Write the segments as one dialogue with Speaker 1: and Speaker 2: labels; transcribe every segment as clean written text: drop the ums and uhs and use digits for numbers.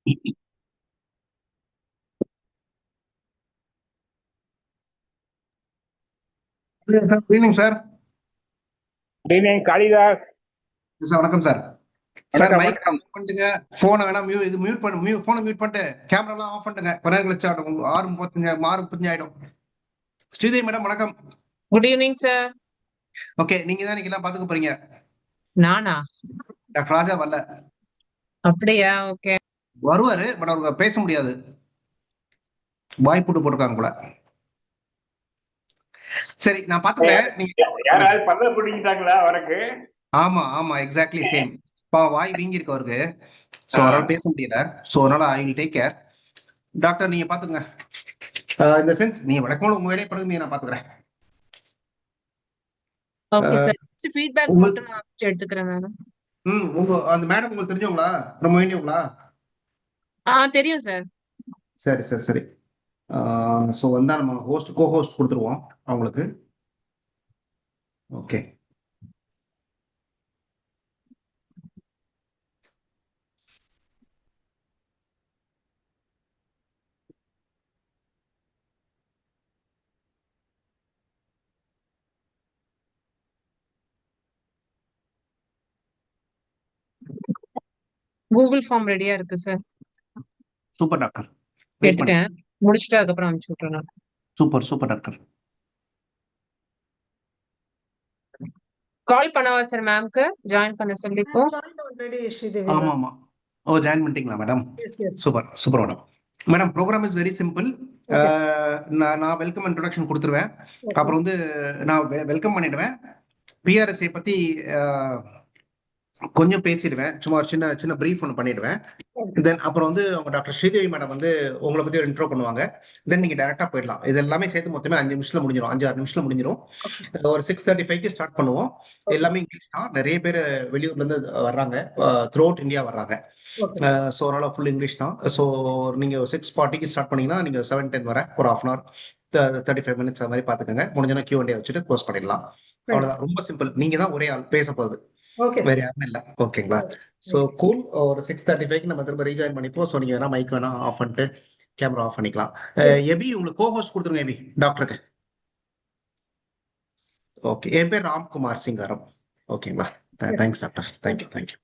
Speaker 1: Good evening sir.
Speaker 2: Good evening Kalidas.
Speaker 1: Sir வணக்கம் sir. Sir
Speaker 2: வணக்கம்
Speaker 1: mic
Speaker 2: வணக்கம்.
Speaker 1: ஆஃப் பண்ணிட்டுங்க. போனை வேணா இது மியூட் பண்ணு, போனை மியூட் பண்ணிட்டு கேமராலாம் ஆஃப் பண்ணிட்டுங்க. கொஞ்ச நேரம் கழிச்சு ஆடும். 6:35 6:35 ஆயிடும். ஸ்ரீதேவி மேடம் வணக்கம்.
Speaker 3: Good evening sir.
Speaker 1: ஓகே, நீங்க தான் இன்னைக்கு எல்லாம் பாத்துக்க போறீங்க.
Speaker 3: நானா?
Speaker 1: டாக்டர் ராஜா வரல.
Speaker 3: அப்படியா? ஓகே.
Speaker 1: வருவாரு, பட் அவருக்கு பேச முடியாது. வாய் போட்டுருக்காங்க போல. சரி, நான் பாத்துக்கிறேன். நீங்க
Speaker 2: யாராவது பல்ல பிடிக்கிட்டாங்களா அவருக்கு?
Speaker 1: ஆமா ஆமா, எக்ஸாக்ட்லி சேம். வாய் வீங்கி இருக்கு அவருக்கு. சோ அவரால் பேச முடியல. சோ அதனால I will take care. Doctor நீங்க பாத்துங்க. இந்த சென்ஸ் நீங்க வழக்கமா உங்க வேலையை பண்ணுங்க, நான் பாத்துக்கிறேன்.
Speaker 3: Okay sir. ஃபீட்பேக் மட்டும் நான் எடுத்துக்கிறேன் மேடம்.
Speaker 1: உங்க அந்த மேடம் உங்களுக்கு தெரிஞ்சவங்களா? ரொம்ப வேண்டியவங்களா?
Speaker 3: தெரியும் சார்.
Speaker 1: சரி சரி சரி. ஸோ வந்தா நம்ம கோ ஹோஸ்ட் கொடுத்துருவோம் அவங்களுக்கு. ஓகே.
Speaker 3: கூகுள் ஃபார்ம் ரெடியா இருக்கு சார்.
Speaker 1: Super doctor.
Speaker 3: எடுத்துட்டேன். முடிச்சுட்டு அதுக்கப்புறம் அனுப்பிச்சு விட்டுறேன்.
Speaker 1: Super super doctor.
Speaker 3: கால் பண்ணவா சார் மேம்க்கு ஜாயின் பண்ண சொல்லி? இப்போ
Speaker 1: ஆமா ஆமா. ஓ ஜாயின் பண்ணிட்டீங்களா madam? Super super madam. Madam program is very simple. நான் வெல்கம் இன்ட்ரோடக்ஷன் கொடுத்துருவேன். அப்புறம் வந்து நான் வெல்கம் பண்ணிடுவேன். பிஆர்எஸ்ஐ பத்தி கொஞ்சம் பேசிடுவேன். சும்மா ஒரு சின்ன சின்ன பிரீஃப் ஒன்று பண்ணிடுவேன். தென் அப்புறம் வந்து அவங்க டாக்டர் ஸ்ரீதேவி மேடம் வந்து உங்களை பத்தி ஒரு இன்ட்ரோ பண்ணுவாங்க. தென் நீங்க டைரக்டா போயிடலாம். இது எல்லாமே சேர்த்து மொத்தமே 5 நிமிஷத்துல முடிஞ்சிடும். 5-6 நிமிஷத்துல முடிஞ்சிடும். ஒரு 6:35 ஸ்டார்ட் பண்ணுவோம். எல்லாமே இங்கிலீஷ் தான். நிறைய பேர் வெளியூர்ல இருந்து வர்றாங்க. த்ரூ அவுட் இந்தியா வர்றாங்க. ஸோ அதனால ஃபுல் இங்கிலீஷ் தான். ஸோ நீங்க 6:40 ஸ்டார்ட் பண்ணீங்கன்னா நீங்க 7:10 வர ஒரு 1/2 hour 35 minutes அது மாதிரி பாத்துக்கோங்க. முடிஞ்சனா Q&A வச்சுட்டு க்ளோஸ் பண்ணிடலாம். அவ்வளவுதான். ரொம்ப சிம்பிள். நீங்க தான் ஒரே ஆள் பேச போகுது, வேற யாருமே இல்ல. ஓகேங்களா? So cool. ஒரு 6:35 நம்ம திரும்ப ரீஜாயின் பண்ணிப்போம். சோ நீங்க வேணா மைக் வேணா ஆஃப் பண்ணிட்டு கேமரா ஆஃப் பண்ணிக்கலாம். எபி உங்களுக்கு கோ ஹோஸ்ட் கொடுத்துருங்க. எபி டாக்டருக்கு. ஓகே. என் பேர் ராம்குமார் சிங்காரம். ஓகேங்களா? Thanks doctor. Thank you thank you.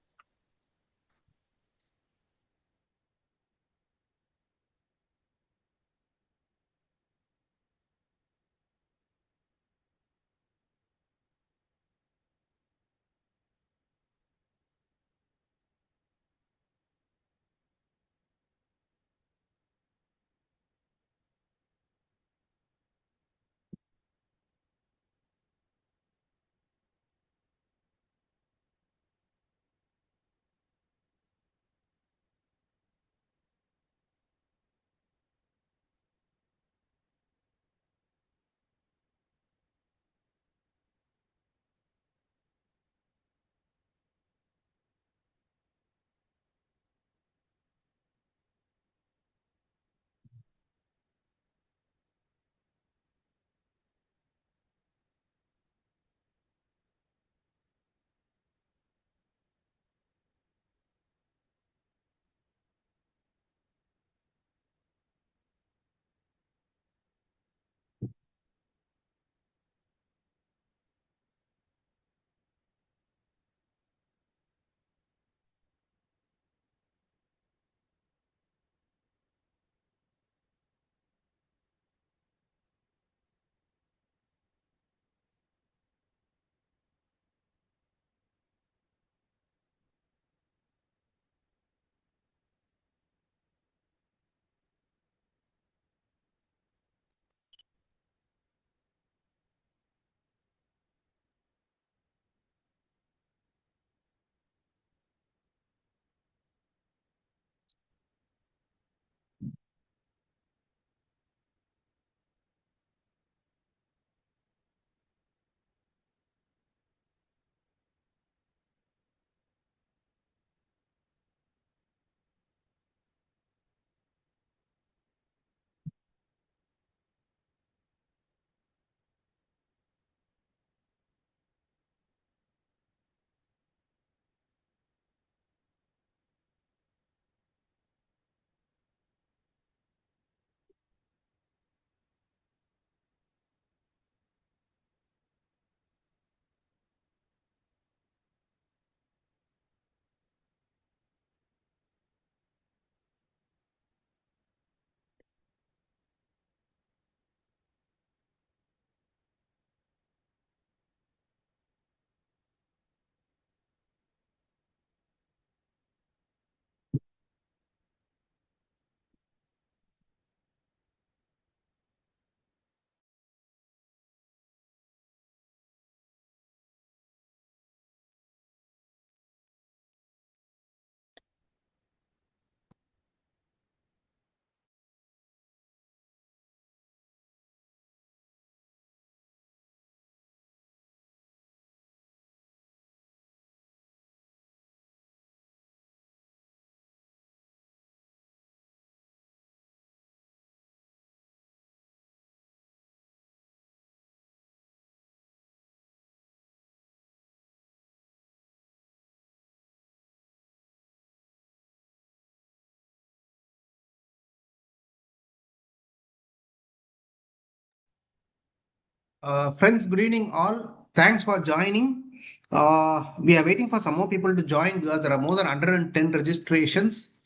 Speaker 1: Friends, good evening all. Thanks for joining. We are waiting for some more people to join because there are more than 110 registrations.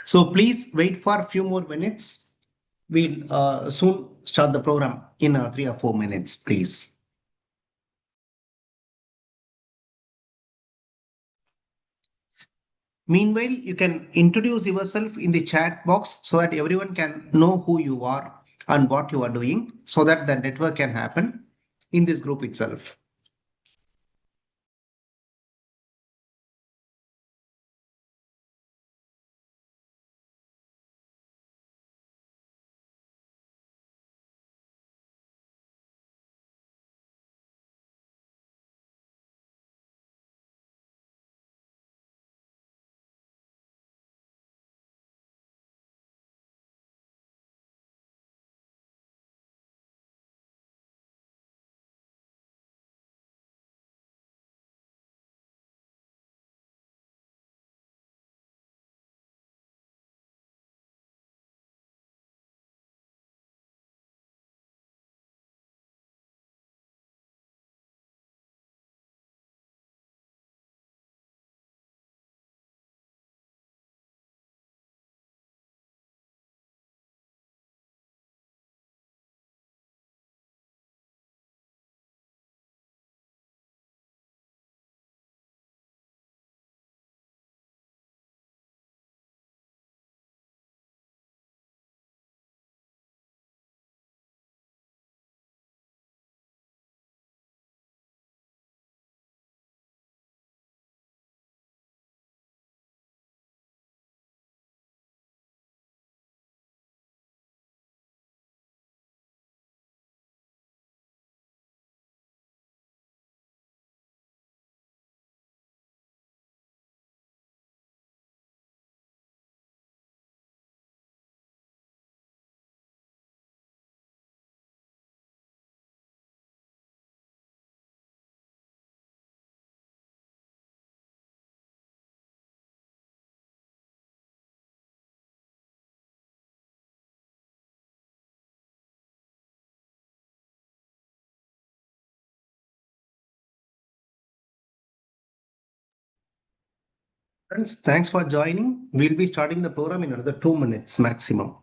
Speaker 1: So please wait for a few more minutes. We'll soon start the program in 3 or 4 minutes, please. Meanwhile, you can introduce yourself in the chat box so that everyone can know who you are and what you are doing so that the network can happen in this group itself. Friends, thanks for joining. We'll be starting the program in another 2 minutes maximum.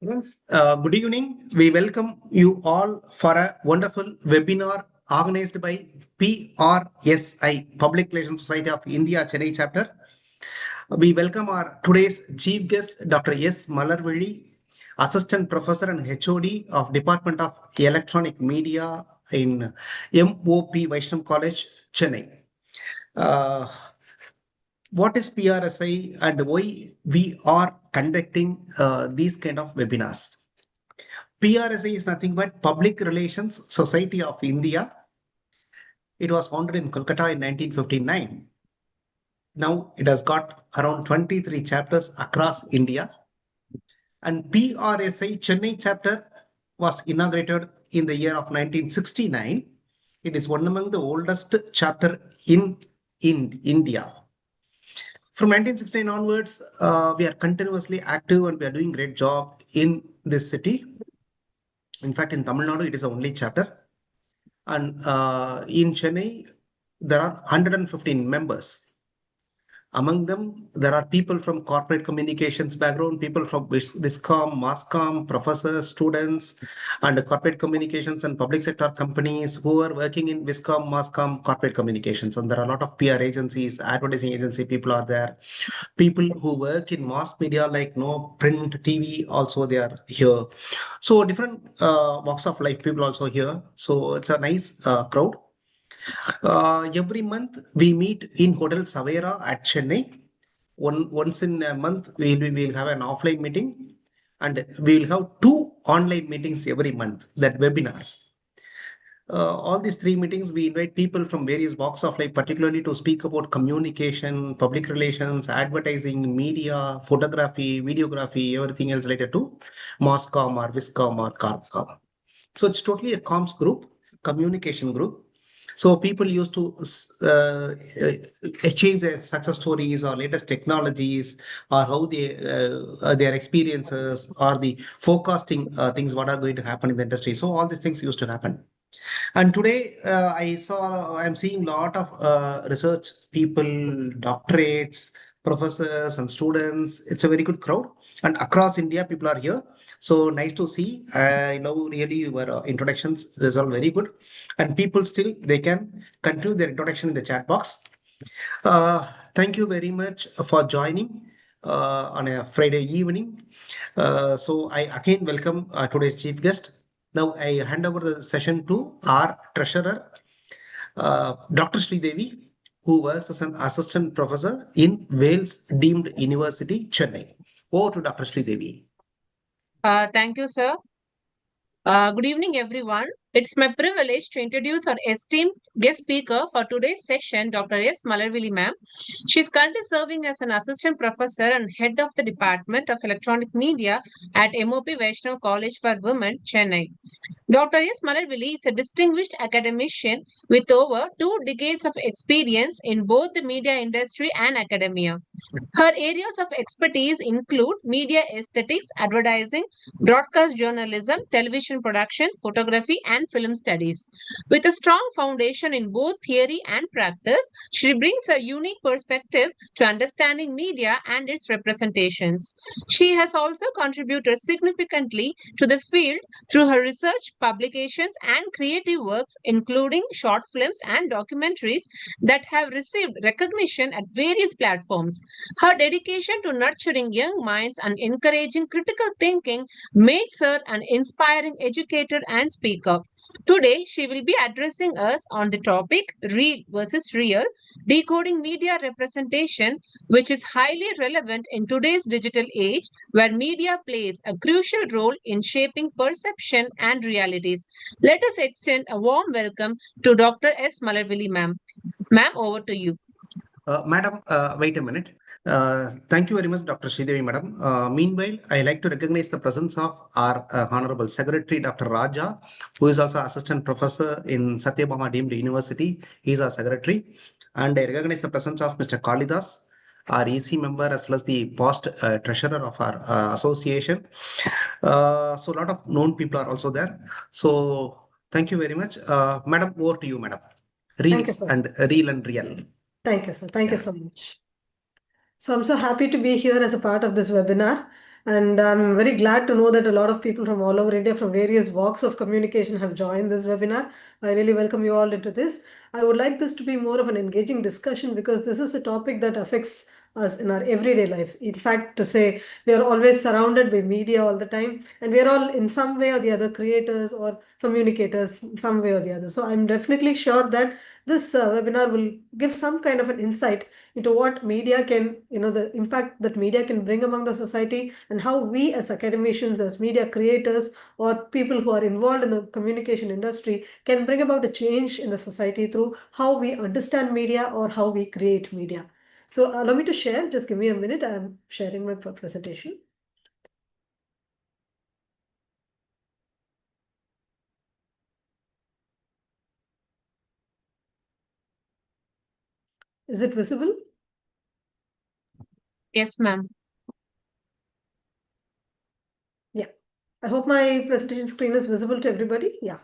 Speaker 1: Friends, good evening. We welcome you all for a wonderful webinar organized by PRSI, Public Relations Society of India, Chennai chapter. We welcome our today's chief guest, Dr. S. Malarvili, Assistant Professor and HOD of Department of Electronic Media in MOP Vaishnav College, Chennai. What is PRSI and why we are conducting these kind of webinars? PRSI is nothing but Public Relations Society of India. It was founded in Kolkata in 1959. Now it has got around 23 chapters across India. And PRSI Chennai chapter was inaugurated in the year of 1969. It is one among the oldest chapter in India. From 1969 onwards, we are continuously active and we are doing great job in this city. In fact, in Tamil Nadu, it is the only chapter. And in Chennai, there are 115 members. Among them, there are people from corporate communications background, people from Viscom, Masscom, professors, students, and corporate communications and public sector companies who are working in Viscom, Masscom, corporate communications. And there are a lot of PR agencies, advertising agency people are there. People who work in mass media like print, TV, also they are here. So different walks of life people also here. So it's a nice crowd. Every month we meet in Hotel Savera at Chennai. Once in a month we'll have an offline meeting, and we will have two online meetings every month, that webinars. All these three meetings, we invite people from various walks of life, particularly to speak about communication, public relations, advertising, media, photography, videography, everything else related to Moscom or Viscom or Carcom. So it's totally a comms group, communication group. So people used to exchange their success stories or latest technologies, or how they their experiences, or the forecasting things what are going to happen in the industry. So all these things used to happen. And today, I'm seeing a lot of research people, doctorates, professors, and students. It's a very good crowd. And across India, people are here. So nice to see. I know really your introductions. This is all very good. And people still, they can continue their introduction in the chat box. Thank you very much for joining on a Friday evening. So I again welcome today's chief guest. Now I hand over the session to our treasurer, Dr. Sridevi, who works as an assistant professor in Wales Deemed University, Chennai. Over to Dr. Sridevi.
Speaker 3: Thank you, sir. Good evening, everyone. It's my privilege to introduce our esteemed guest speaker for today's session, Dr. S. Malarvili ma'am. She's currently serving as an assistant professor and head of the Department of Electronic Media at MOP Vaishnav College for Women, Chennai. Dr. S. Malarvili is a distinguished academician with over 2 decades of experience in both the media industry and academia. Her areas of expertise include media aesthetics, advertising, broadcast journalism, television production, photography, and film studies. With a strong foundation in both theory and practice, she brings a unique perspective to understanding media and its representations. She has also contributed significantly to the field through her research, publications, and creative works, including short films and documentaries that have received recognition at various platforms. Her dedication to nurturing young minds and encouraging critical thinking makes her an inspiring educator and speaker. Today, she will be addressing us on the topic Real versus Real, decoding media representation, which is highly relevant in today's digital age where media plays a crucial role in shaping perception and realities. Let us extend a warm welcome to Dr. S. Malarvili ma'am. Ma'am, over to you.
Speaker 1: Madam, wait a minute. Thank you very much, Dr. Sridevi, madam. Meanwhile, I like to recognize the presence of our Honorable Secretary, Dr. Raja, who is also Assistant Professor in Satyabama Deemed University. He is our Secretary. And I recognize the presence of Mr. Kalidas, our EC member, as well as the past treasurer of our association. So a lot of known people are also there. So thank you very much. Madam, over to you, madam.
Speaker 4: Thank you,
Speaker 1: Reels
Speaker 4: sir.
Speaker 1: and real and real.
Speaker 4: Thank you, sir. Thank you
Speaker 1: Yeah.
Speaker 4: so much. So I'm so happy to be here as a part of this webinar. And I'm very glad to know that a lot of people from all over India, from various walks of communication, have joined this webinar. I really welcome you all into this. I would like this to be more of an engaging discussion because this is a topic that affects us in our everyday life. In fact, to say we are always surrounded by media all the time, and we are all in some way or the other creators or communicators in some way or the other. So I'm definitely sure that this webinar will give some kind of an insight into what media can, the impact that media can bring among the society, and how we as academicians, as media creators, or people who are involved in the communication industry can bring about a change in the society through how we understand media or how we create media. So allow me to share, just give me a minute. I'm sharing my presentation. Is it visible?
Speaker 3: Yes, ma'am.
Speaker 4: Yeah. I hope my presentation screen is visible to everybody. Yeah.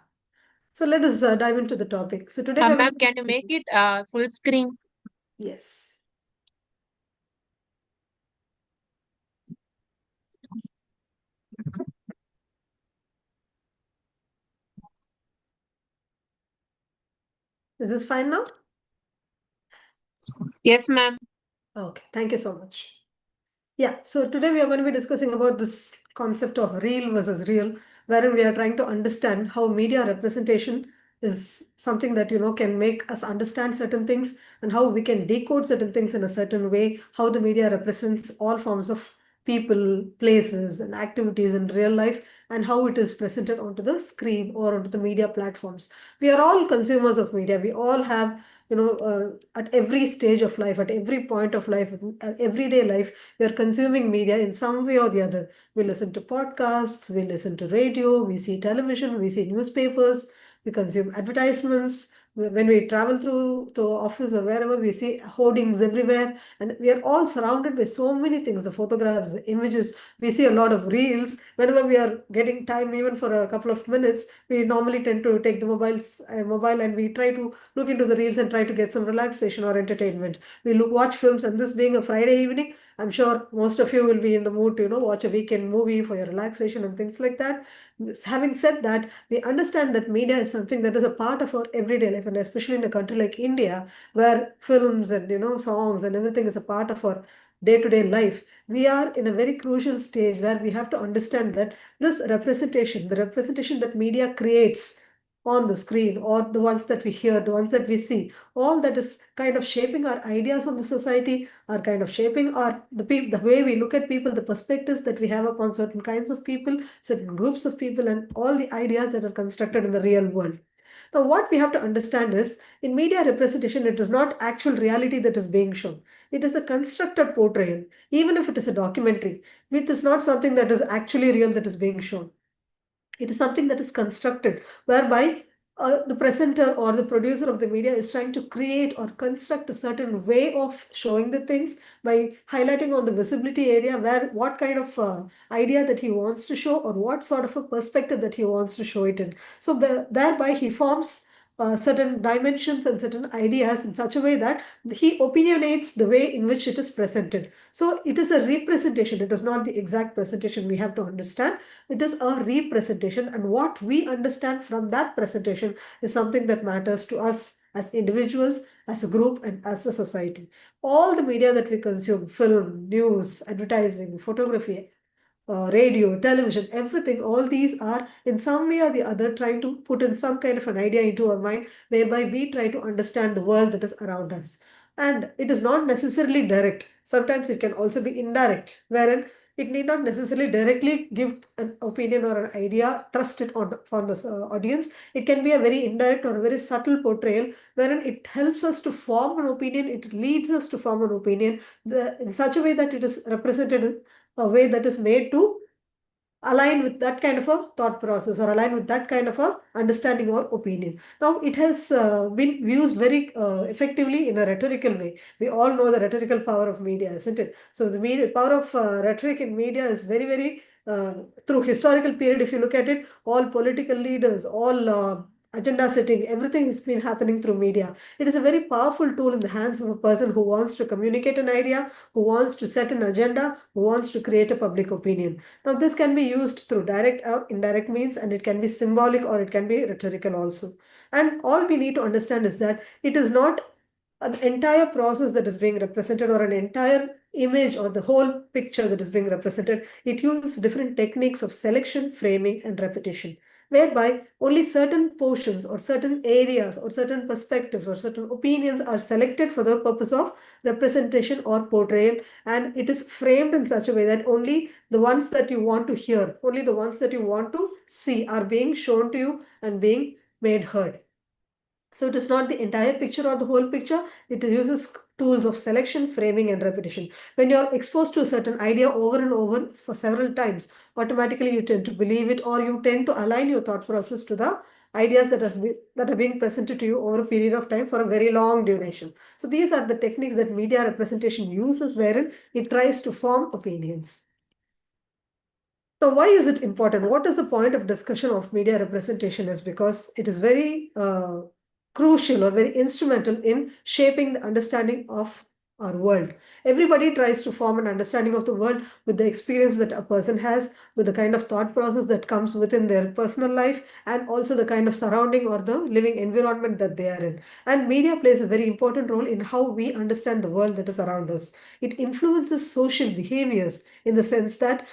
Speaker 4: So let us dive into the topic. So today we're going
Speaker 3: Ma'am, can you make it full screen?
Speaker 4: Yes. Is this fine now?
Speaker 3: Yes, ma'am.
Speaker 4: Okay. Thank you so much. Yeah, so today we are going to be discussing about this concept of real versus real, wherein we are trying to understand how media representation is something that can make us understand certain things, and how we can decode certain things in a certain way, how the media represents all forms of people, places, and activities in real life, and how it is presented onto the screen or onto the media platforms. We are all consumers of media. We all have at every stage of life, at every point of life, everyday life, we are consuming media in some way or the other. We listen to podcasts, we listen to radio, we see television, we see newspapers, we consume advertisements. When we travel through to office or wherever, we see hoardings everywhere, and we are all surrounded by so many things, the photographs, the images. We see a lot of reels. Whenever we are getting time, even for a couple of minutes, we normally tend to take the mobile, and we try to look into the reels and try to get some relaxation or entertainment. We watch films, and this being a Friday evening, I'm sure most of you will be in the mood to watch a weekend movie for your relaxation and things like that. Having said that, we understand that media is something that is a part of our everyday life, and especially in a country like India, where films and songs and everything is a part of our day-to-day life. We are in a very crucial stage where we have to understand that this representation, the representation that media creates on the screen, or the ones that we hear, the ones that we see, all that is kind of shaping our ideas on the society, are kind of shaping the way we look at people, the perspectives that we have upon certain kinds of people, certain groups of people, and all the ideas that are constructed in the real world. Now, what we have to understand is, in media representation, it is not actual reality that is being shown. It is a constructed portrayal. Even if it is a documentary, it is not something that is actually real that is being shown. It is something that is constructed, whereby the presenter or the producer of the media is trying to create or construct a certain way of showing the things by highlighting on the visibility area where what kind of idea that he wants to show, or what sort of a perspective that he wants to show it in. So thereby he forms certain dimensions and certain ideas in such a way that he opinionates the way in which it is presented. So it is a representation. It is not the exact presentation, we have to understand. It is a representation, and what we understand from that presentation is something that matters to us as individuals, as a group, and as a society. All the media that we consume, film, news, advertising, photography, radio, television, everything, all these are in some way or the other trying to put in some kind of an idea into our mind, whereby we try to understand the world that is around us. And it is not necessarily direct. Sometimes it can also be indirect, wherein it need not necessarily directly give an opinion or an idea, thrust it on the audience. It can be a very indirect or a very subtle portrayal, wherein it helps us to form an opinion, it leads us to form an opinion in such a way that it is represented a way that is made to align with that kind of a thought process, or align with that kind of a understanding or opinion. Now, it has been used very effectively in a rhetorical way. We all know the rhetorical power of media, isn't it? So the power of rhetoric in media is very, very through historical period. If you look at it, all political leaders, all agenda setting, everything has been happening through media. It is a very powerful tool in the hands of a person who wants to communicate an idea, who wants to set an agenda, who wants to create a public opinion. Now, this can be used through direct or indirect means, and it can be symbolic or it can be rhetorical also. And all we need to understand is that it is not an entire process that is being represented, or an entire image or the whole picture that is being represented. It uses different techniques of selection, framing, and repetition, whereby only certain portions or certain areas or certain perspectives or certain opinions are selected for the purpose of representation or portrayal, and it is framed in such a way that only the ones that you want to hear, only the ones that you want to see are being shown to you and being made heard. So it is not the entire picture or the whole picture. It uses tools of selection, framing, and repetition. When you're exposed to a certain idea over and over for several times, automatically you tend to believe it, or you tend to align your thought process to the ideas that are being presented to you over a period of time for a very long duration. So these are the techniques that media representation uses, wherein it tries to form opinions. Now, why is it important? What is the point of discussion of media representation? Is because it is very crucial or very instrumental in shaping the understanding of our world. Everybody tries to form an understanding of the world with the experience that a person has, with the kind of thought process that comes within their personal life, and also the kind of surrounding or the living environment that they are in. And media plays a very important role in how we understand the world that is around us. It influences social behaviors in the sense that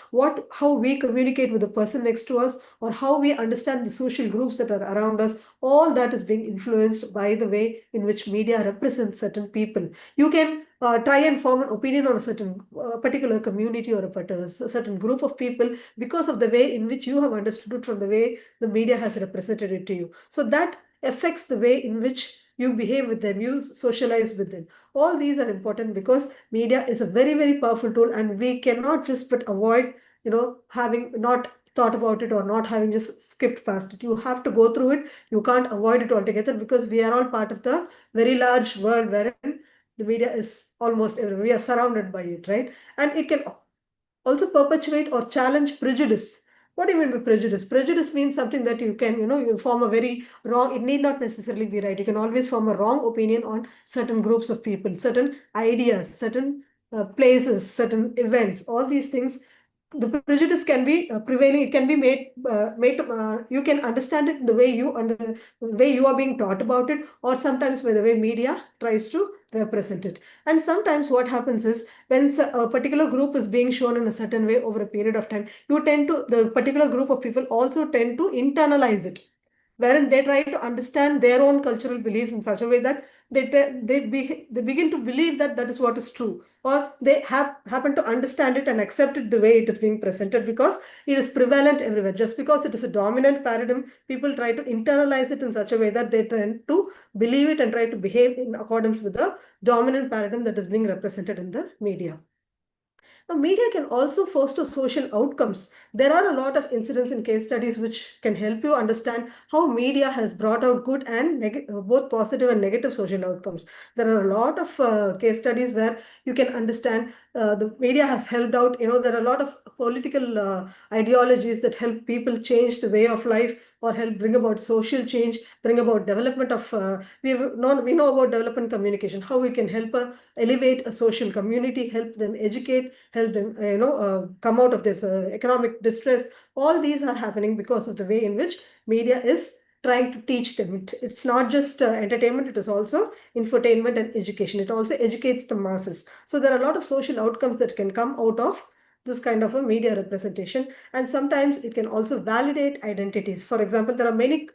Speaker 4: how we communicate with the person next to us, or how we understand the social groups that are around us, all that is being influenced by the way in which media represents certain people. You can try and form an opinion on a certain particular community or a certain group of people because of the way in which you have understood it from the way the media has represented it to you. So that affects the way in which you behave with them, you socialize with them. All these are important because media is a very, very powerful tool, and we cannot just but avoid, having not thought about it or not having just skipped past it. You have to go through it. You can't avoid it altogether because we are all part of the very large world wherein the media is almost everywhere. We are surrounded by it, right? And it can also perpetuate or challenge prejudice. What do you mean by prejudice? Prejudice means something that you can, you form a very wrong, it need not necessarily be right. You can always form a wrong opinion on certain groups of people, certain ideas, certain places, certain events, all these things. The prejudice can be prevailing. It can be made. You can understand it the way the way you are being taught about it, or sometimes by the way media tries to represent it. And sometimes what happens is when a particular group is being shown in a certain way over a period of time, the particular group of people also tend to internalize it, wherein they try to understand their own cultural beliefs in such a way that they begin to believe that that is what is true, or they happen to understand it and accept it the way it is being presented because it is prevalent everywhere. Just because it is a dominant paradigm, people try to internalize it in such a way that they tend to believe it and try to behave in accordance with the dominant paradigm that is being represented in the media. Now, media can also foster social outcomes. There are a lot of incidents and case studies which can help you understand how media has brought out good and both positive and negative social outcomes. There are a lot of case studies where you can understand the media has helped out. There are a lot of political ideologies that help people change the way of life or help bring about social change, bring about development of, we know about development communication, how we can help elevate a social community, help them educate, help them, come out of this economic distress. All these are happening because of the way in which media is trying to teach them. It's not just entertainment, it is also infotainment and education. It also educates the masses. So there are a lot of social outcomes that can come out of this kind of a media representation, and sometimes it can also validate identities. For example, there are many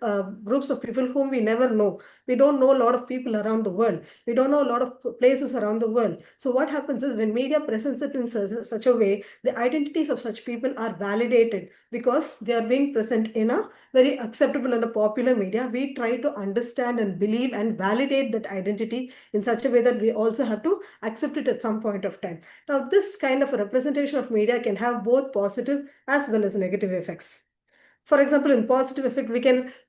Speaker 4: groups of people whom we never know. We don't know a lot of people around the world. We don't know a lot of places around the world. So what happens is when media presents it in such a way, the identities of such people are validated because they are being present in a very acceptable and a popular media. We try to understand and believe and validate that identity in such a way that we also have to accept it at some point of time. Now, this kind of a representation of media can have both positive as well as negative effects. For example, in positive effect,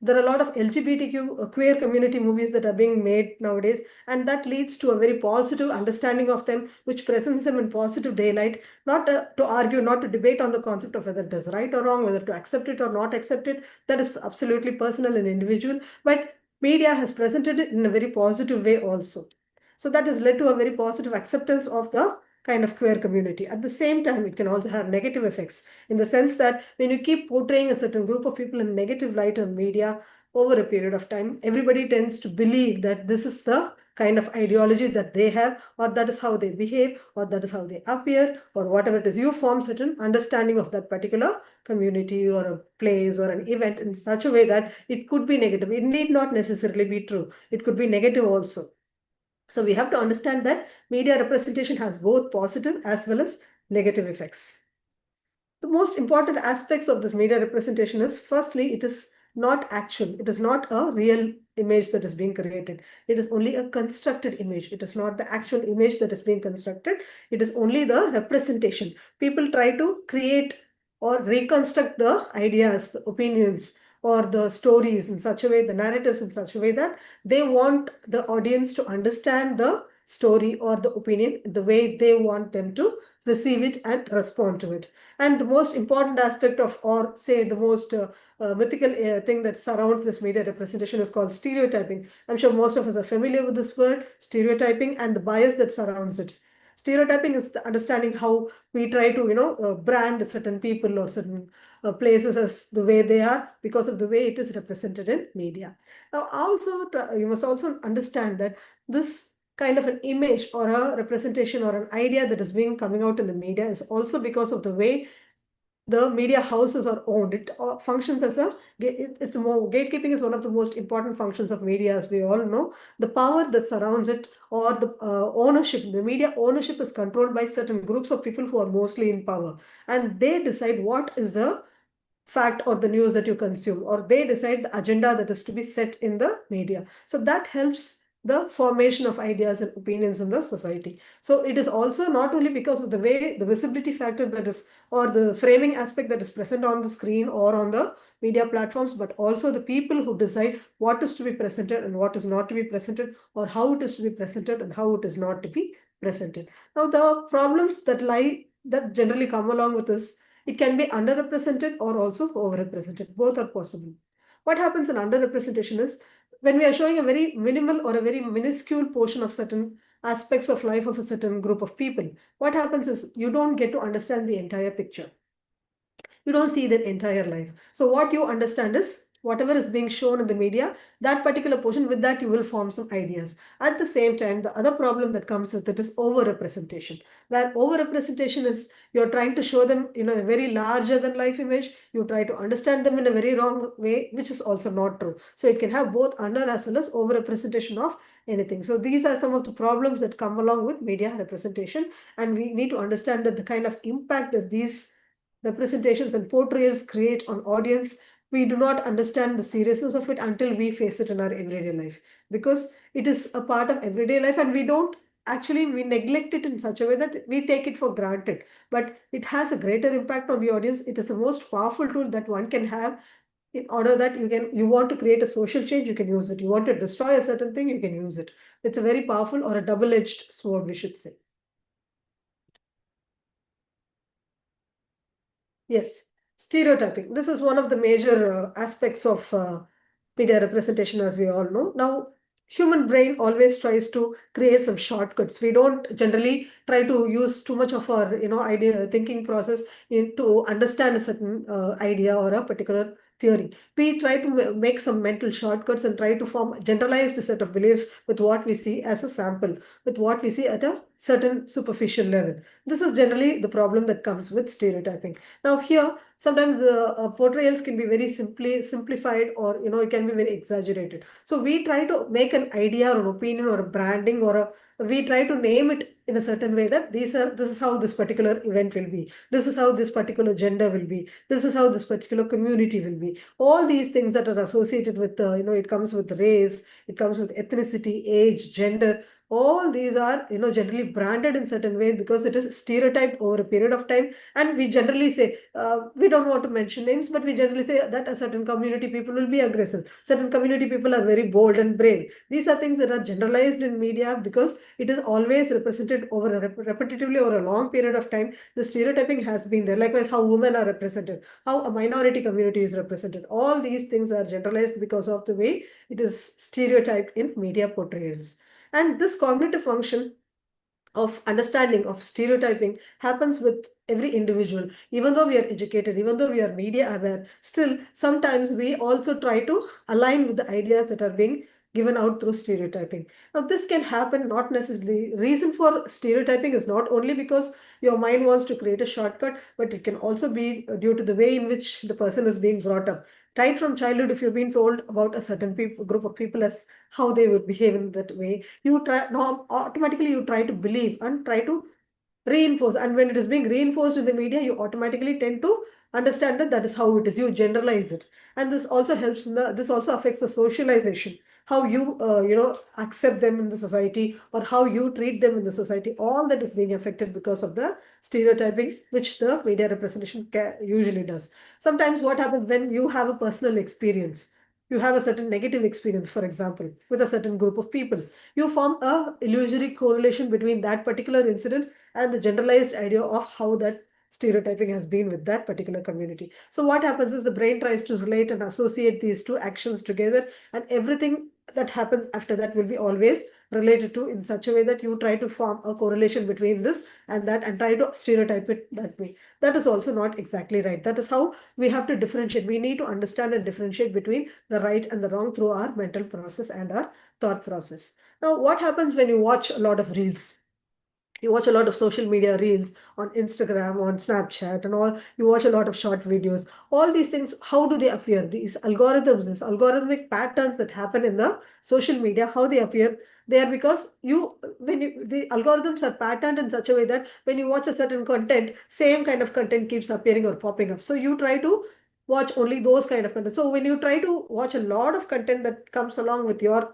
Speaker 4: there are a lot of LGBTQ queer community movies that are being made nowadays, and that leads to a very positive understanding of them, which presents them in positive daylight, not to argue, not to debate on the concept of whether it is right or wrong, whether to accept it or not accept it. That is absolutely personal and individual, but media has presented it in a very positive way also. So that has led to a very positive acceptance of the kind of queer community. At the same time, it can also have negative effects in the sense that when you keep portraying a certain group of people in negative light on media over a period of time, everybody tends to believe that this is the kind of ideology that they have, or that is how they behave, or that is how they appear, or whatever it is. You form certain understanding of that particular community or a place or an event in such a way that it could be negative. It need not necessarily be true. It could be negative also. So we have to understand that media representation has both positive as well as negative effects. The most important aspects of this media representation is, firstly, it is not actual. It is not a real image that is being created. It is only a constructed image. It is not the actual image that is being constructed. It is only the representation. People try to create or reconstruct the ideas, the opinions, or the stories in such a way, the narratives in such a way that they want the audience to understand the story or the opinion the way they want them to receive it and respond to it. And the most important aspect of, or say the most mythical thing that surrounds this media representation is called stereotyping. I'm sure most of us are familiar with this word, stereotyping, and the bias that surrounds it. Stereotyping is the understanding how we try to, brand certain people or certain places as the way they are because of the way it is represented in media. Now, also, you must also understand that this kind of an image or a representation or an idea that is being coming out in the media is also because of the way the media houses are owned. It functions as it's more, gatekeeping is one of the most important functions of media, as we all know. The power that surrounds it, or the ownership, the media ownership is controlled by certain groups of people who are mostly in power, and they decide what is the fact or the news that you consume, or they decide the agenda that is to be set in the media. So that helps the formation of ideas and opinions in the society. So it is also not only because of the way the visibility factor that is, or the framing aspect that is present on the screen or on the media platforms, but also the people who decide what is to be presented and what is not to be presented, or how it is to be presented and how it is not to be presented. Now, the problems that generally come along with this, it can be underrepresented or also overrepresented. Both are possible. What happens in underrepresentation is when we are showing a very minimal or a very minuscule portion of certain aspects of life of a certain group of people, what happens is you don't get to understand the entire picture. You don't see their entire life. So what you understand is whatever is being shown in the media, that particular portion, with that you will form some ideas. At the same time, the other problem that comes with it is overrepresentation, where overrepresentation is you're trying to show them in a very larger than life image. You try to understand them in a very wrong way, which is also not true. So it can have both under as well as overrepresentation of anything. So these are some of the problems that come along with media representation, and we need to understand that the kind of impact that these representations and portrayals create on audience, we do not understand the seriousness of it until we face it in our everyday life, because it is a part of everyday life, and we neglect it in such a way that we take it for granted, but it has a greater impact on the audience. It is the most powerful tool that one can have in order that you want to create a social change, you can use it. You want to destroy a certain thing, you can use it. It's a very powerful, or a double-edged sword, we should say. Yes, stereotyping. This is one of the major aspects of media representation, as we all know. Now, human brain always tries to create some shortcuts. We don't generally try to use too much of our, idea thinking process to understand a certain idea or a particular theory. We try to make some mental shortcuts and try to form a generalized set of beliefs with what we see as a sample, with what we see at a certain superficial level. This is generally the problem that comes with stereotyping. Now here, sometimes the portrayals can be very simplified, or it can be very exaggerated. So we try to make an idea or an opinion or a branding, or we try to name it in a certain way that this is how this particular event will be. This is how this particular gender will be. This is how this particular community will be. All these things that are associated with, it comes with race, it comes with ethnicity, age, gender. All these are, generally branded in certain ways because it is stereotyped over a period of time. And we generally say, we don't want to mention names, but we generally say that a certain community people will be aggressive. Certain community people are very bold and brave. These are things that are generalized in media because it is always represented over repetitively over a long period of time. The stereotyping has been there. Likewise, how women are represented, how a minority community is represented. All these things are generalized because of the way it is stereotyped in media portrayals. And this cognitive function of understanding of stereotyping happens with every individual. Even though we are educated, even though we are media aware, still sometimes we also try to align with the ideas that are being given out through stereotyping. Now this can happen not necessarily. Reason for stereotyping is not only because your mind wants to create a shortcut, but it can also be due to the way in which the person is being brought up. Right from childhood, if you've been told about a certain group of people as how they would behave in that way, automatically you try to believe and try to reinforce. And when it is being reinforced in the media, you automatically tend to understand that that is how it is. You generalize it. And this also helps this also affects the socialization, how you accept them in the society, or how you treat them in the society. All that is being affected because of the stereotyping which the media representation usually does. Sometimes what happens when you have a personal experience, you have a certain negative experience, for example, with a certain group of people, you form a illusory correlation between that particular incident and the generalized idea of how that stereotyping has been with that particular community. So what happens is the brain tries to relate and associate these two actions together, and everything that happens after that will be always related to in such a way that you try to form a correlation between this and that and try to stereotype it that way. That is also not exactly right. That is how we have to differentiate. We need to understand and differentiate between the right and the wrong through our mental process and our thought process. Now, what happens when you watch a lot of reels? You watch a lot of social media reels on Instagram, on Snapchat, and all. You watch a lot of short videos. All these things, how do they appear? These algorithms, these algorithmic patterns that happen in the social media, how they appear? They are because the algorithms are patterned in such a way that when you watch a certain content, same kind of content keeps appearing or popping up. So you try to watch only those kind of content. So when you try to watch a lot of content that comes along with your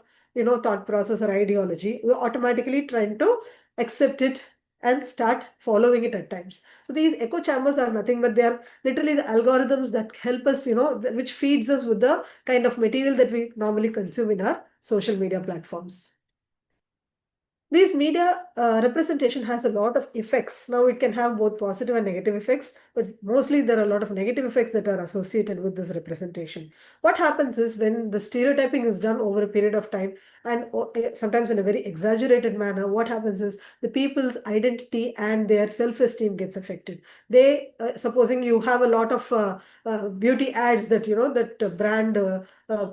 Speaker 4: thought process or ideology, you automatically trying to accept it and start following it at times. So these echo chambers are nothing but they are literally the algorithms that help us, which feeds us with the kind of material that we normally consume in our social media platforms. These media representation has a lot of effects. Now it can have both positive and negative effects, but mostly there are a lot of negative effects that are associated with this representation. What happens is when the stereotyping is done over a period of time and sometimes in a very exaggerated manner, what happens is the people's identity and their self-esteem gets affected. They, supposing you have a lot of beauty ads that, that brand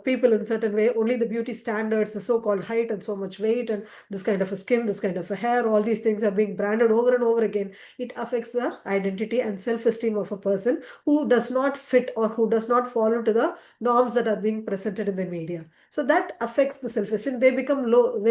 Speaker 4: people in certain way, only the beauty standards, the so-called height and so much weight and this kind of a skin, this kind of a hair, all these things are being branded over and over again. It affects the identity and self-esteem of a person who does not fit or who does not fall into the norms that are being presented in the media. So that affects the self-esteem. They become low,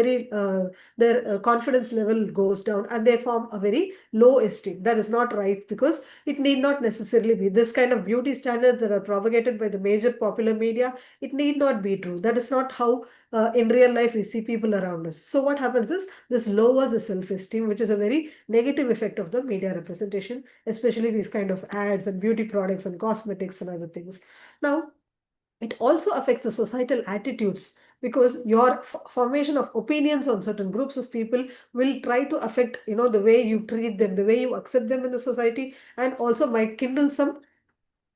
Speaker 4: their confidence level goes down and they form a very low esteem. That is not right, because it need not necessarily be. This kind of beauty standards that are propagated by the major popular media, it need not be true. That is not how in real life we see people around us. So what happens is this lowers the self-esteem, which is a very negative effect of the media representation, especially these kind of ads and beauty products and cosmetics and other things. Now, it also affects the societal attitudes, because your formation of opinions on certain groups of people will try to affect, the way you treat them, the way you accept them in the society, and also might kindle some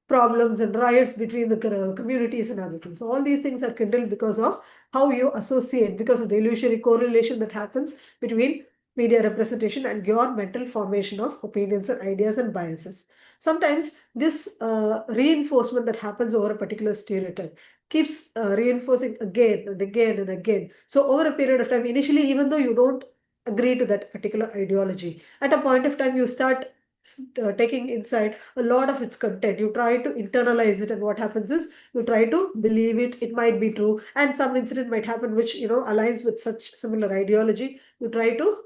Speaker 4: problems and riots between the communities and other things. So all these things are kindled because of how you associate, because of the illusory correlation that happens between media representation and your mental formation of opinions and ideas and biases. Sometimes this reinforcement that happens over a particular stereotype keeps reinforcing again and again and again. So over a period of time, initially, even though you don't agree to that particular ideology, at a point of time, you start taking inside a lot of its content. You try to internalize it, and what happens is you try to believe it. It might be true, and some incident might happen which aligns with such similar ideology. You try to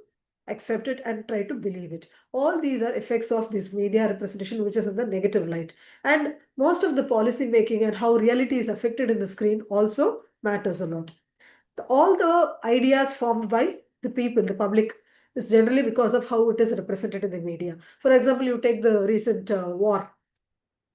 Speaker 4: accept it and try to believe it. All these are effects of this media representation, which is in the negative light. And most of the policy making and how reality is affected in the screen also matters a lot. All the ideas formed by the people, the public, is generally because of how it is represented in the media. For example, you take the recent war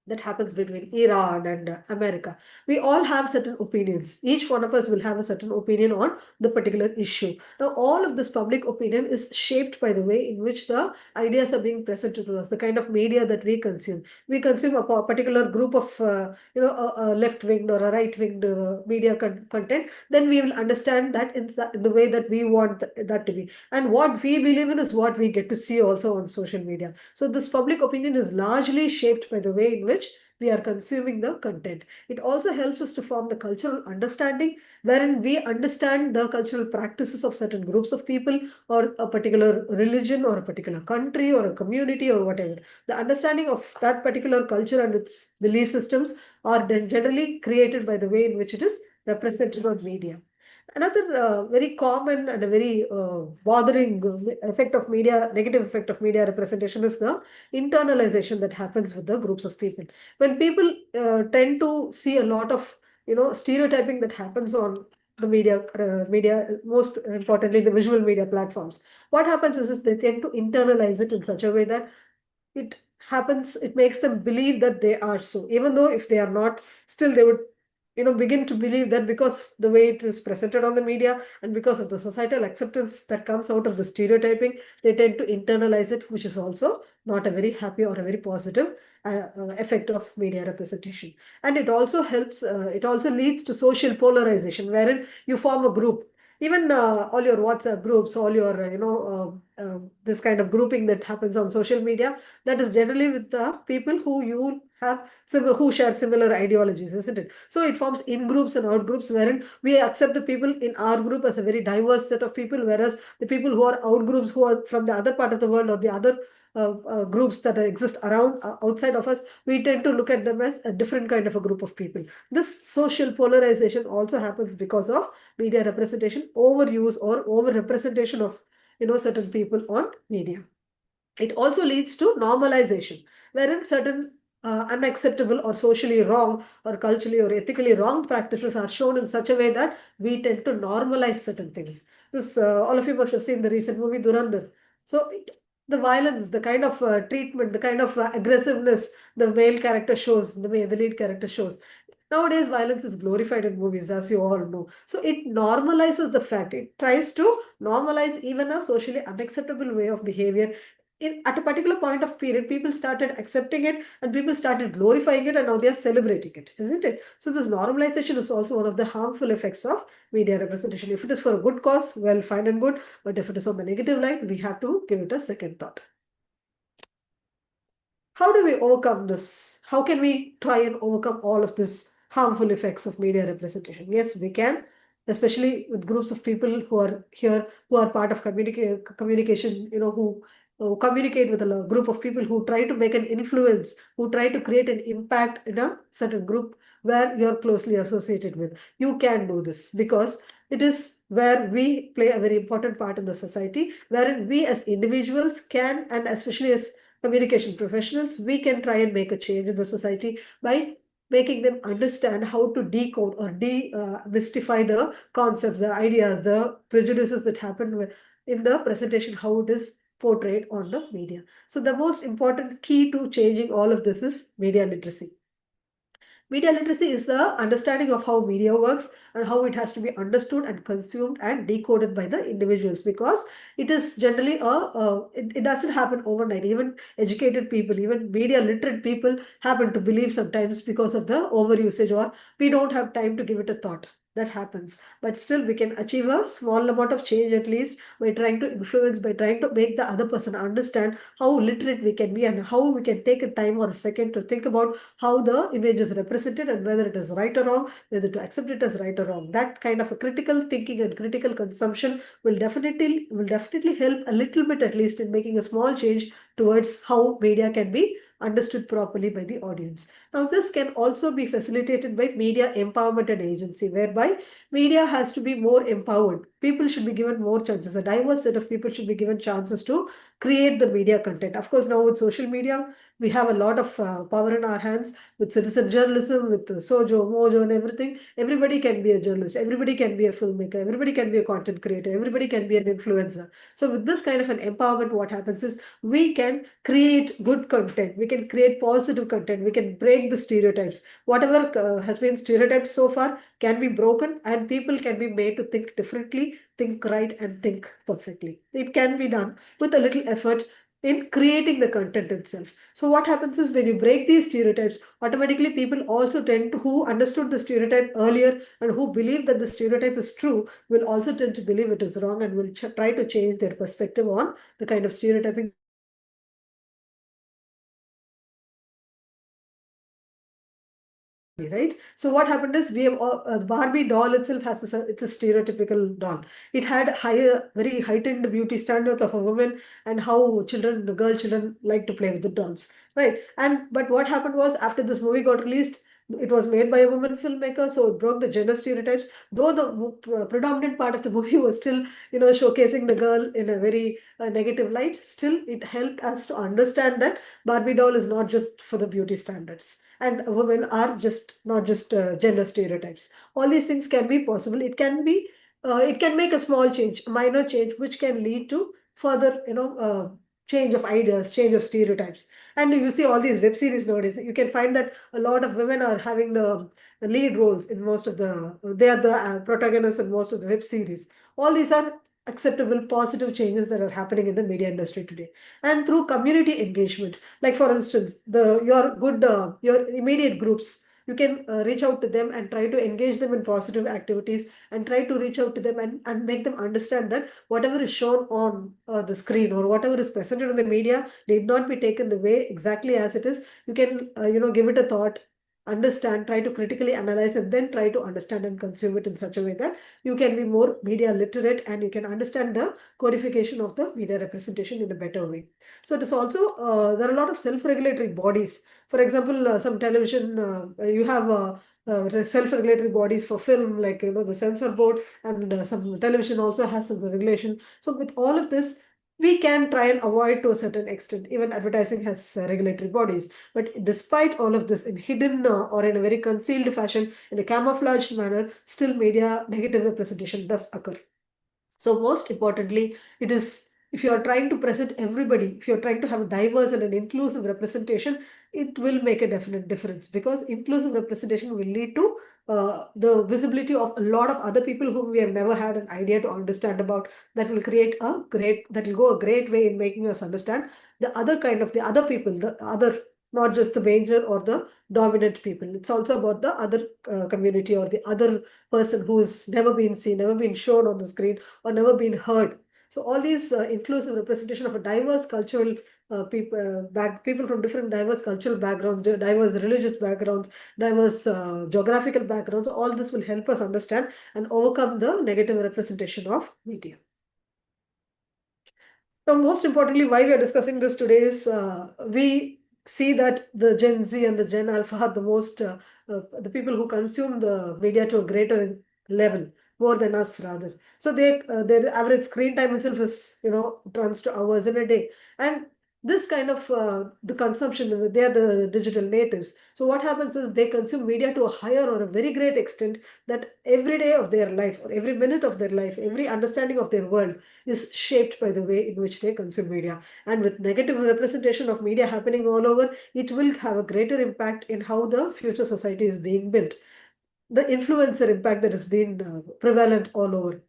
Speaker 4: that happens between Iran and America. We all have certain opinions. Each one of us will have a certain opinion on the particular issue. Now, all of this public opinion is shaped by the way in which the ideas are being presented to us, the kind of media that we consume. We consume a particular group of, a left-winged or a right-winged media content. Then we will understand that in the way that we want that to be. And what we believe in is what we get to see also on social media. So this public opinion is largely shaped by the way in which we are consuming the content. It also helps us to form the cultural understanding, wherein we understand the cultural practices of certain groups of people or a particular religion or a particular country or a community or whatever. The understanding of that particular culture and its belief systems are generally created by the way in which it is represented on media. Another very common and a very bothering effect of media, negative effect of media representation is the internalization that happens with the groups of people. When people tend to see a lot of, stereotyping that happens on the media, most importantly, the visual media platforms, what happens is they tend to internalize it in such a way that it makes them believe that they are so, even though if they are not, still they would begin to believe that because the way it is presented on the media and because of the societal acceptance that comes out of the stereotyping, they tend to internalize it, which is also not a very happy or a very positive effect of media representation. And it also helps, it also leads to social polarization, wherein you form a group. Even all your WhatsApp groups, all your, this kind of grouping that happens on social media, that is generally with the people who you have who share similar ideologies, isn't it? So it forms in groups and out groups, wherein we accept the people in our group as a very diverse set of people, whereas the people who are out groups, who are from the other part of the world or the other groups that exist around outside of us, we tend to look at them as a different kind of a group of people. This social polarization also happens because of media representation, overuse or over representation of certain people on media. It also leads to normalization, wherein certain unacceptable or socially wrong or culturally or ethically wrong practices are shown in such a way that we tend to normalize certain things. This all of you must have seen the recent movie Durandar. So the violence, the kind of treatment, the kind of aggressiveness the male character shows, the lead character shows. Nowadays, violence is glorified in movies, as you all know. So it normalizes the fact. It tries to normalize even a socially unacceptable way of behavior. At a particular point of period, people started accepting it and people started glorifying it, and now they are celebrating it, isn't it? So this normalization is also one of the harmful effects of media representation. If it is for a good cause, well, fine and good. But if it is on the negative light, we have to give it a second thought. How do we overcome this? How can we try and overcome all of this harmful effects of media representation? Yes, we can, especially with groups of people who are here, who are part of communication, who communicate with a group of people who try to make an influence, who try to create an impact in a certain group where you're closely associated with. You can do this because it is where we play a very important part in the society, wherein we as individuals can, and especially as communication professionals, we can try and make a change in the society by making them understand how to decode or demystify the concepts, the ideas, the prejudices that happen in the presentation, how it is portrayed on the media. So the most important key to changing all of this is media literacy. Media literacy is the understanding of how media works and how it has to be understood and consumed and decoded by the individuals, because it is generally it doesn't happen overnight. Even educated people, even media literate people happen to believe sometimes because of the overusage, or we don't have time to give it a thought. That happens, but still we can achieve a small amount of change, at least by trying to influence, by trying to make the other person understand how literate we can be and how we can take a time or a second to think about how the image is represented and whether it is right or wrong, whether to accept it as right or wrong. That kind of a critical thinking and critical consumption will definitely help a little bit, at least, in making a small change towards how media can be understood properly by the audience. Now, this can also be facilitated by media empowerment and agency, whereby media has to be more empowered. People should be given more chances. A diverse set of people should be given chances to create the media content. Of course, now with social media, we have a lot of power in our hands. With citizen journalism, with Sojo, Mojo and everything, everybody can be a journalist, everybody can be a filmmaker, everybody can be a content creator, everybody can be an influencer. So with this kind of an empowerment, what happens is we can create good content, we can create positive content, we can break the stereotypes. Whatever has been stereotyped so far can be broken, and people can be made to think differently, think right, and think perfectly. It can be done with a little effort in creating the content itself. So what happens is when you break these stereotypes, automatically people also tend to, who understood the stereotype earlier and who believe that the stereotype is true, will also tend to believe it is wrong and will try to change their perspective on the kind of stereotyping. Right. So what happened is we have Barbie doll itself has it's a stereotypical doll. It had very heightened beauty standards of a woman and how girl children like to play with the dolls. Right. But what happened was, after this movie got released, It was made by a woman filmmaker, so it broke the gender stereotypes. Though the predominant part of the movie was still, showcasing the girl in a very negative light, still it helped us to understand that Barbie doll is not just for the beauty standards, and women are just not just gender stereotypes. All these things can be possible. It can make a small change, a minor change, which can lead to further, change of ideas, change of stereotypes. And you see all these web series nowadays, you can find that a lot of women are having the lead roles in most of they are the protagonists in most of the web series. All these are acceptable, positive changes that are happening in the media industry today. And through community engagement, like for instance, your immediate groups, you can reach out to them and try to engage them in positive activities, and try to reach out to them and make them understand that whatever is shown on the screen or whatever is presented in the media need not be taken the way exactly as it is. You can, give it a thought, understand, try to critically analyze, and then try to understand and consume it in such a way that you can be more media literate and you can understand the codification of the media representation in a better way. So it is also, there are a lot of self-regulatory bodies. For example, some television, you have self-regulatory bodies for film, like, the censor board, and some television also has some regulation. So with all of this, we can try and avoid to a certain extent. Even advertising has regulatory bodies. But despite all of this, in hidden or in a very concealed fashion, in a camouflaged manner, still media negative representation does occur. So most importantly, it is, if you are trying to present everybody, if you're trying to have a diverse and an inclusive representation, it will make a definite difference, because inclusive representation will lead to the visibility of a lot of other people whom we have never had an idea to understand about. That will go a great way in making us understand the other people, the other, not just the major or the dominant people. It's also about the other community or the other person who's never been seen, never been shown on the screen, or never been heard. So all these inclusive representation of a diverse cultural people from different diverse cultural backgrounds, diverse religious backgrounds, diverse geographical backgrounds, all this will help us understand and overcome the negative representation of media. Now, most importantly, why we are discussing this today is we see that the Gen Z and the Gen Alpha are the people who consume the media to a greater level, more than us rather. So their average screen time itself is, runs to hours in a day. And this kind of the consumption, they are the digital natives. So what happens is they consume media to a higher or a very great extent, that every day of their life or every minute of their life, every understanding of their world is shaped by the way in which they consume media. And with negative representation of media happening all over, it will have a greater impact in how the future society is being built. The influencer impact that has been prevalent all over.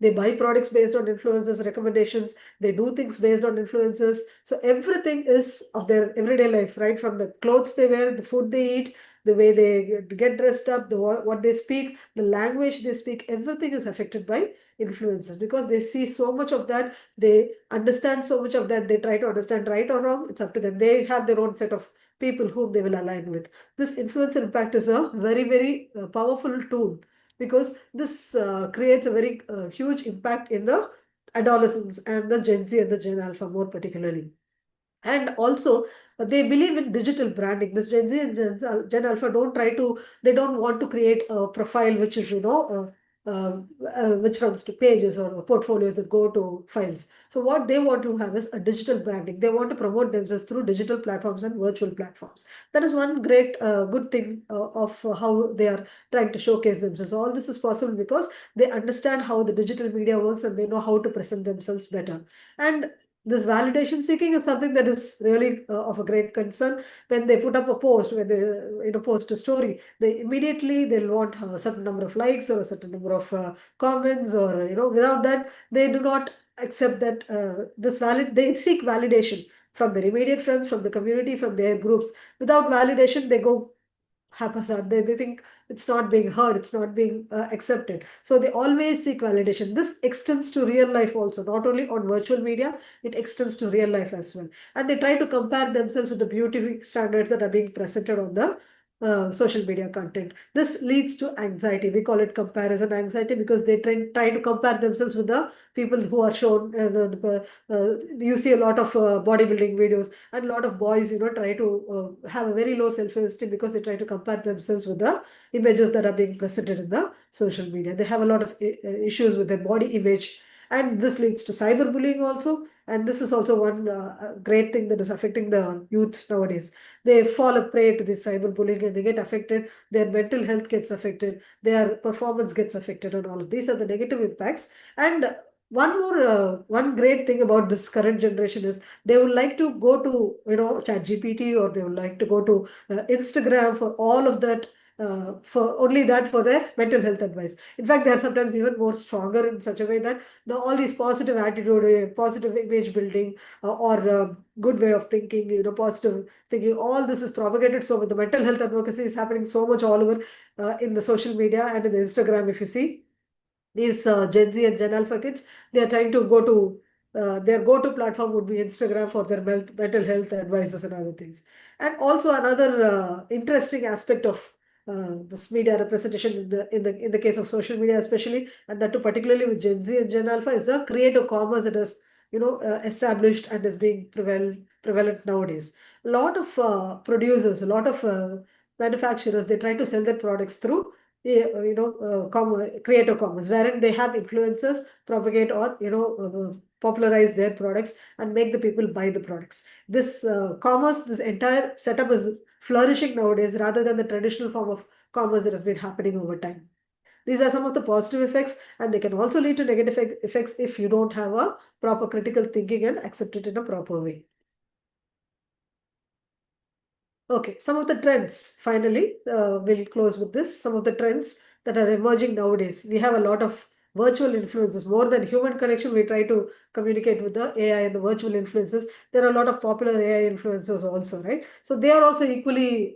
Speaker 4: They buy products based on influencers' recommendations. They do things based on influencers. So everything is of their everyday life, right? From the clothes they wear, the food they eat, the way they get dressed up, what they speak, the language they speak, everything is affected by influencers, because they see so much of that, they understand so much of that, they try to understand right or wrong. It's up to them. They have their own set of people whom they will align with. This influencer impact is a very, very powerful tool, because this creates a very huge impact in the adolescents and the Gen Z and the Gen Alpha more particularly. And also, they believe in digital branding. This Gen Z and Gen Alpha they don't want to create a profile which is, which runs to pages or portfolios that go to files. So what they want to have is a digital branding. They want to promote themselves through digital platforms and virtual platforms. That is one great good thing of how they are trying to showcase themselves. All this is possible because they understand how the digital media works and they know how to present themselves better. And this validation seeking is something that is really of a great concern. When they put up a post, when they post a story, they'll want a certain number of likes or a certain number of comments, or without that they do not accept that they seek validation from their immediate friends, from the community, from their groups. Without validation, they go haphazard. They think it's not being heard, it's not being accepted. So they always seek validation. This extends to real life also, not only on virtual media, it extends to real life as well. And they try to compare themselves with the beauty standards that are being presented on the social media content. This leads to anxiety. We call it comparison anxiety because they try to compare themselves with the people who are shown. You see a lot of bodybuilding videos, and a lot of boys, try to have a very low self-esteem because they try to compare themselves with the images that are being presented in the social media. They have a lot of issues with their body image, and this leads to cyberbullying also. And this is also one great thing that is affecting the youth nowadays. They fall a prey to this cyberbullying and they get affected. Their mental health gets affected. Their performance gets affected, and all of these are the negative impacts. And one great thing about this current generation is they would like to go to ChatGPT, or they would like to go to Instagram for all of that, for only that for their mental health advice. In fact, they are sometimes even more stronger in such a way that all these positive attitude, positive image building, or good way of thinking, positive thinking, all this is propagated. So the mental health advocacy is happening so much all over in the social media and in the Instagram. If you see these Gen Z and Gen Alpha kids, they are trying to go to their go-to platform would be Instagram for their mental health advices and other things. And also another interesting aspect of this media representation in the case of social media especially, and that too particularly with Gen Z and Gen Alpha, is the creative commerce that is established and is being prevalent nowadays. A lot of producers, a lot of manufacturers, they try to sell their products through creator commerce, wherein they have influencers propagate or popularize their products and make the people buy the products. This commerce, this entire setup is flourishing nowadays rather than the traditional form of commerce that has been happening over time. These are some of the positive effects, and they can also lead to negative effects if you don't have a proper critical thinking and accept it in a proper way. Okay, some of the trends, finally, we'll close with this. Some of the trends that are emerging nowadays. We have a lot of virtual influences. More than human connection, we try to communicate with the AI and the virtual influences. There are a lot of popular AI influencers also, right? So they are also equally,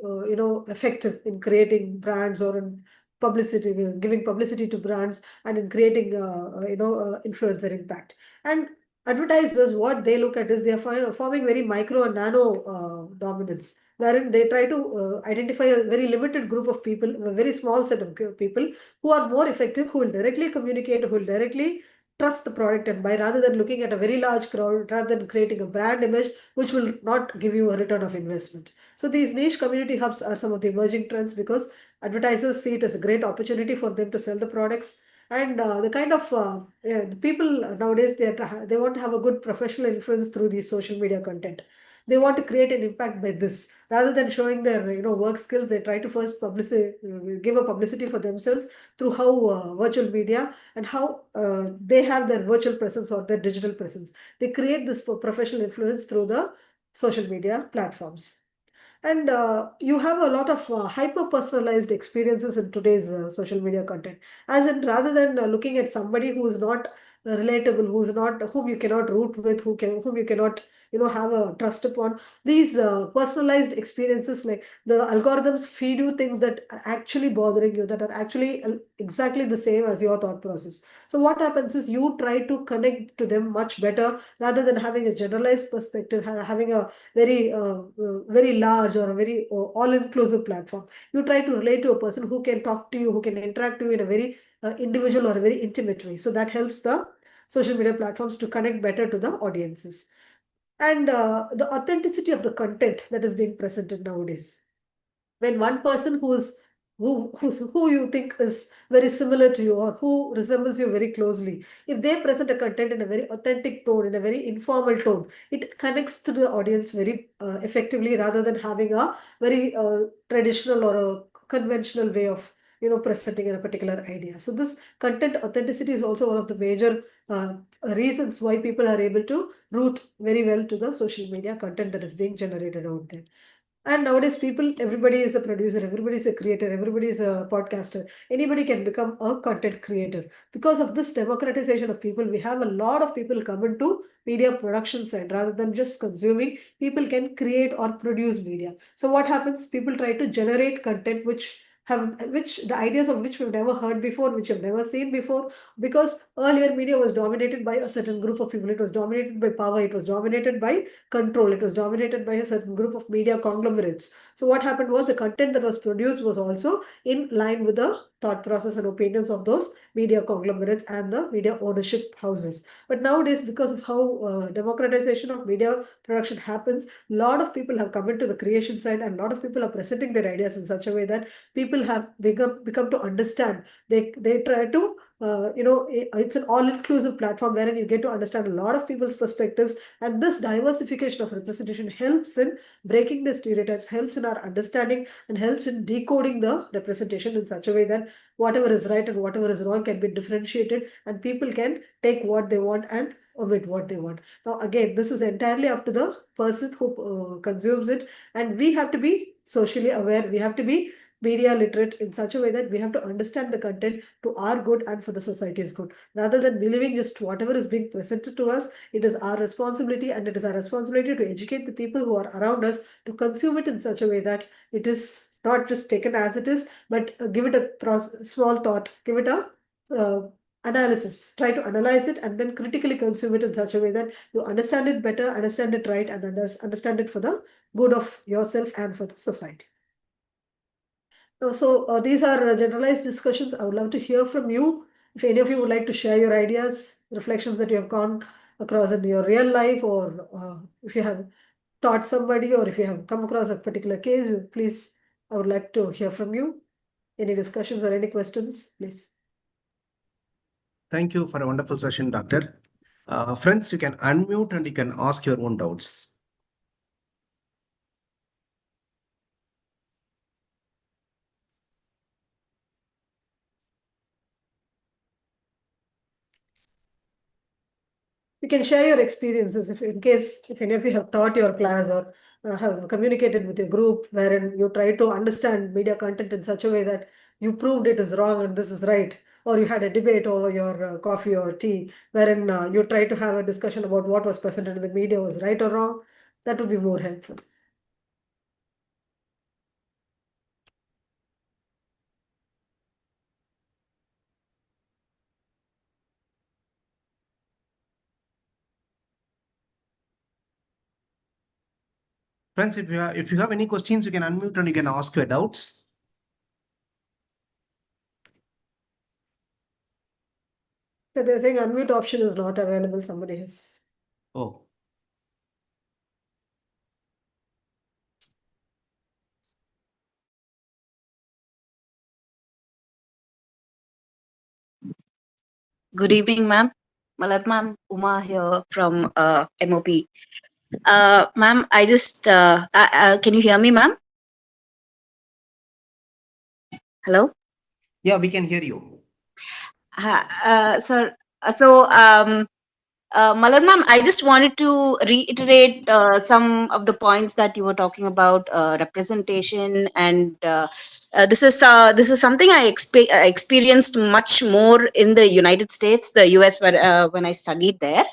Speaker 4: effective in creating brands or in publicity, giving publicity to brands, and in creating, influencer impact. And advertisers, what they look at is they are forming very micro and nano dominance, wherein they try to identify a very limited group of people, a very small set of people who are more effective, who will directly communicate, who will directly trust the product and buy, rather than looking at a very large crowd, rather than creating a brand image which will not give you a return of investment. So these niche community hubs are some of the emerging trends because advertisers see it as a great opportunity for them to sell the products. And the kind of the people nowadays, they want to have a good professional influence through these social media content. They want to create an impact by this. Rather than showing their work skills, they try to first give a publicity for themselves through how virtual media and how they have their virtual presence or their digital presence. They create this professional influence through the social media platforms. And you have a lot of hyper-personalized experiences in today's social media content. As in, rather than looking at somebody who is not relatable, whom you cannot root with, whom you cannot, have a trust upon, these personalized experiences, like the algorithms feed you things that are actually bothering you, that are actually exactly the same as your thought process. So what happens is you try to connect to them much better rather than having a generalized perspective, having a very large or a very all-inclusive platform. You try to relate to a person who can talk to you, who can interact to you in a very individual or a very intimate way. So that helps the social media platforms to connect better to the audiences. And the authenticity of the content that is being presented nowadays. When one person who you think is very similar to you or who resembles you very closely, if they present a content in a very authentic tone, in a very informal tone, it connects to the audience very effectively, rather than having a very traditional or a conventional way of presenting a particular idea. So this content authenticity is also one of the major reasons why people are able to root very well to the social media content that is being generated out there. And nowadays, everybody is a producer, everybody is a creator, everybody is a podcaster. Anybody can become a content creator. Because of this democratization of people, we have a lot of people come into media production side. Rather than just consuming, people can create or produce media. So what happens? People try to generate content which the ideas of which we've never heard before, which we've never seen before, because earlier media was dominated by a certain group of people. It was dominated by power, it was dominated by control, it was dominated by a certain group of media conglomerates. So what happened was the content that was produced was also in line with the thought process and opinions of those media conglomerates and the media ownership houses. But nowadays, because of how democratization of media production happens, a lot of people have come into the creation side, and a lot of people are presenting their ideas in such a way that people have become to understand. They try to it's an all-inclusive platform wherein you get to understand a lot of people's perspectives, and this diversification of representation helps in breaking the stereotypes, helps in our understanding, and helps in decoding the representation in such a way that whatever is right and whatever is wrong can be differentiated, and people can take what they want and omit what they want. Now, again, this is entirely up to the person who consumes it, and we have to be socially aware. We have to be media literate in such a way that we have to understand the content to our good and for the society's good. Rather than believing just whatever is being presented to us, it is our responsibility, and it is our responsibility to educate the people who are around us to consume it in such a way that it is not just taken as it is, but give it a small thought, give it a analysis, try to analyze it, and then critically consume it in such a way that you understand it better, understand it right, and understand it for the good of yourself and for the society. So these are generalized discussions. I would love to hear from you. If any of you would like to share your ideas, reflections that you have gone across in your real life, or if you have taught somebody, or if you have come across a particular case, please, I would like to hear from you. Any discussions or any questions, please.
Speaker 1: Thank you for a wonderful session, Doctor. Friends, you can unmute and you can ask your own doubts.
Speaker 4: You can share your experiences if any of you have taught your class or have communicated with your group wherein you try to understand media content in such a way that you proved it is wrong and this is right, or you had a debate over your coffee or tea wherein you try to have a discussion about what was presented in the media was right or wrong. That would be more helpful.
Speaker 1: Friends, if you have any questions, you can unmute and you can ask your doubts.
Speaker 4: So they're saying unmute option is not available. Somebody has.
Speaker 1: Oh.
Speaker 5: Good evening, ma'am. Malat ma'am, Uma here from MOP. Ma'am, I just, can you hear me, ma'am? Hello?
Speaker 1: Yeah, we can hear you.
Speaker 5: Sir, Malat ma'am, I just wanted to reiterate some of the points that you were talking about representation, and this is something I experienced much more in the United States, the US, when I studied there.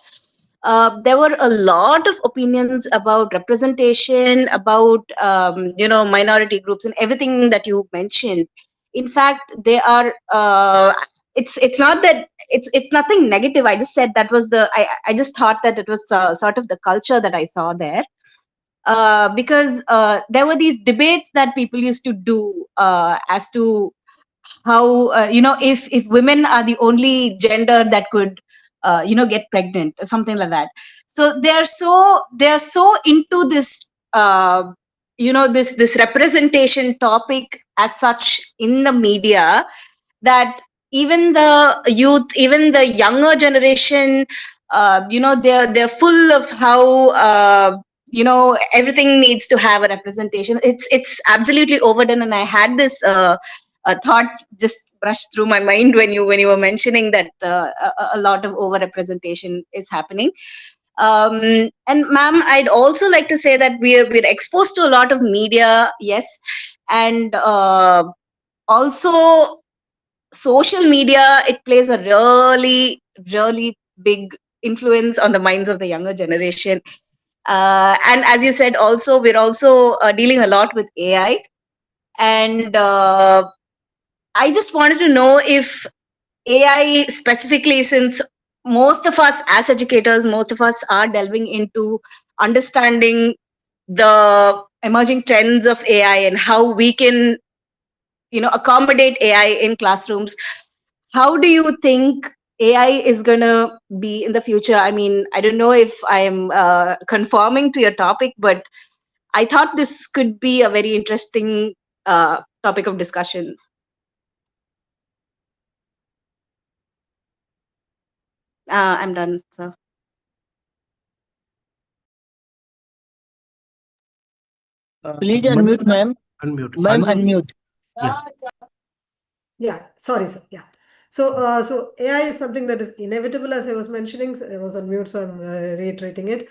Speaker 5: There were a lot of opinions about representation, about minority groups, and everything that you mentioned. In fact, they are. It's not that it's nothing negative. I just said that was I just thought that it was sort of the culture that I saw there. Because there were these debates that people used to do as to how if women are the only gender that could get pregnant or something like that. So they are so into this this representation topic as such in the media, that even the youth, even the younger generation, they're full of how everything needs to have a representation. It's absolutely overdone, and I had this thought just brushed through my mind when you were mentioning that a lot of over representation is happening. And ma'am, I'd also like to say that we're exposed to a lot of media, yes, and also social media. It plays a really, really big influence on the minds of the younger generation. And as you said, also we're also dealing a lot with AI, and I just wanted to know if AI specifically, since most of us as educators, most of us are delving into understanding the emerging trends of AI and how we can, accommodate AI in classrooms. How do you think AI is going to be in the future? I mean, I don't know if I am conforming to your topic, but I thought this could be a very interesting topic of discussion. I'm done, sir.
Speaker 6: Please unmute, ma'am.
Speaker 1: Unmute.
Speaker 6: Ma'am, unmute.
Speaker 1: Yeah.
Speaker 4: Yeah, sorry, sir. Yeah. So AI is something that is inevitable, as I was mentioning. I was on mute, so I'm reiterating it.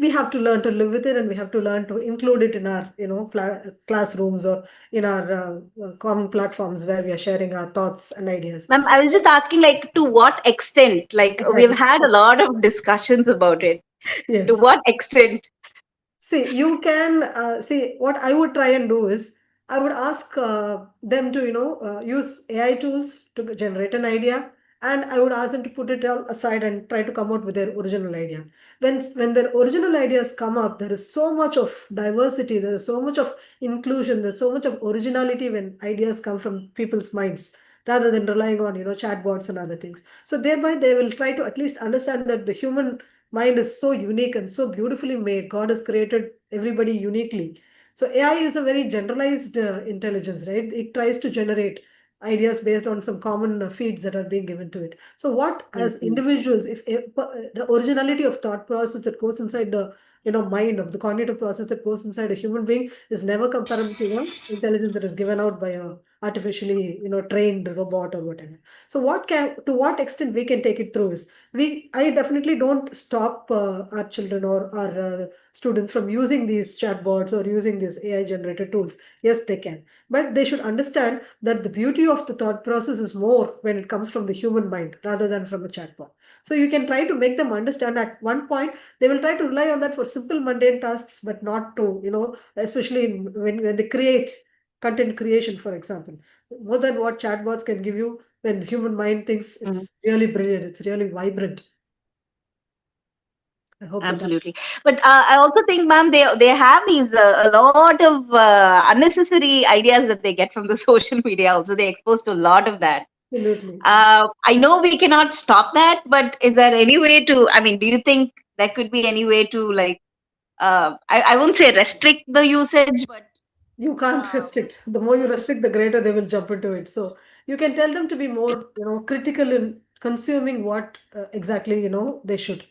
Speaker 4: We have to learn to live with it, and we have to learn to include it in our, classrooms or in our common platforms where we are sharing our thoughts and ideas.
Speaker 5: Ma'am, I was just asking, like, to what extent? Like, we've had a lot of discussions about it.
Speaker 4: Yes.
Speaker 5: To what extent?
Speaker 4: See, you can see what I would try and do is I would ask them to, use AI tools to generate an idea, and I would ask them to put it all aside and try to come out with their original idea. When their original ideas come up, there is so much of diversity, there is so much of inclusion, there's so much of originality when ideas come from people's minds, rather than relying on, chatbots and other things. So thereby they will try to at least understand that the human mind is so unique and so beautifully made. God has created everybody uniquely. So AI is a very generalized intelligence, right? It tries to generate ideas based on some common feeds that are being given to it. So what, as individuals, if the originality of thought process that goes inside the mind of the cognitive process that goes inside a human being is never comparable to intelligence that is given out by a artificially trained robot or whatever. So to what extent we can take it through is I definitely don't stop our children or our students from using these chatbots or using these AI generated tools. Yes, they can, but they should understand that the beauty of the thought process is more when it comes from the human mind rather than from a chatbot. So you can try to make them understand. At one point they will try to rely on that for simple mundane tasks, but not to, especially when they create content creation, for example, more than what chatbots can give you. When the human mind thinks, it's really brilliant, it's really vibrant. I hope
Speaker 5: Absolutely. But I also think, ma'am, they have these a lot of unnecessary ideas that they get from the social media. Also, they're exposed to a lot of that.
Speaker 4: Absolutely.
Speaker 5: I know we cannot stop that, but is there any way to? I mean, do you think there could be any way to, like, I won't say restrict the usage, but
Speaker 4: you can't restrict. The more you restrict, the greater they will jump into it. So you can tell them to be more, critical in consuming what exactly, they should.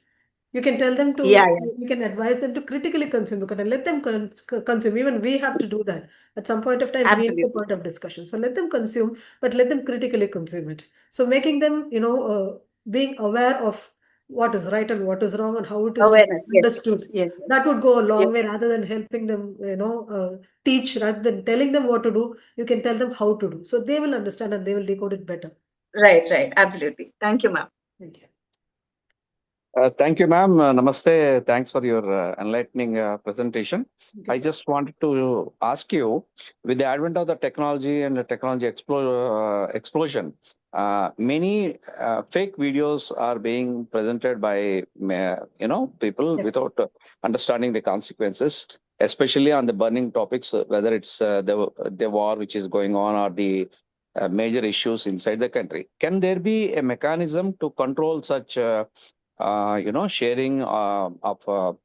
Speaker 4: You can tell them to,
Speaker 5: yeah.
Speaker 4: you can advise them to critically consume. You can let them consume. Even we have to do that. At some point of time, we need a
Speaker 5: Absolutely.
Speaker 4: point of discussion. So let them consume, but let them critically consume it. So making them, being aware of what is right and what is wrong and how it is to be
Speaker 5: Awareness.
Speaker 4: understood.
Speaker 5: Yes.
Speaker 4: That would go a
Speaker 5: Yes.
Speaker 4: long way rather than helping them, teach, rather than telling them what to do. You can tell them how to do. So they will understand and they will decode it better.
Speaker 5: Right. Absolutely. Thank you, ma'am.
Speaker 4: Thank you.
Speaker 7: Thank you, ma'am. Namaste. Thanks for your enlightening presentation.
Speaker 4: Okay,
Speaker 7: I just wanted to ask you, with the advent of the technology and the technology explosion, many fake videos are being presented by people
Speaker 4: Yes.
Speaker 7: without understanding the consequences, especially on the burning topics, whether it's the war which is going on or the major issues inside the country. Can there be a mechanism to control such sharing of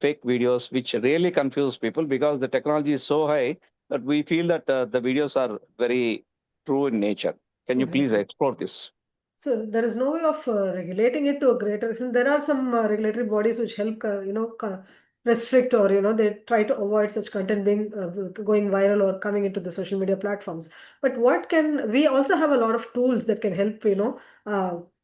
Speaker 7: fake videos, which really confuse people because the technology is so high that we feel that the videos are very true in nature. Can you please
Speaker 4: Exactly.
Speaker 7: explore this?
Speaker 4: So there is no way of regulating it to a greater extent. There are some regulatory bodies which help, restrict or they try to avoid such content being going viral or coming into the social media platforms. But we also have a lot of tools that can help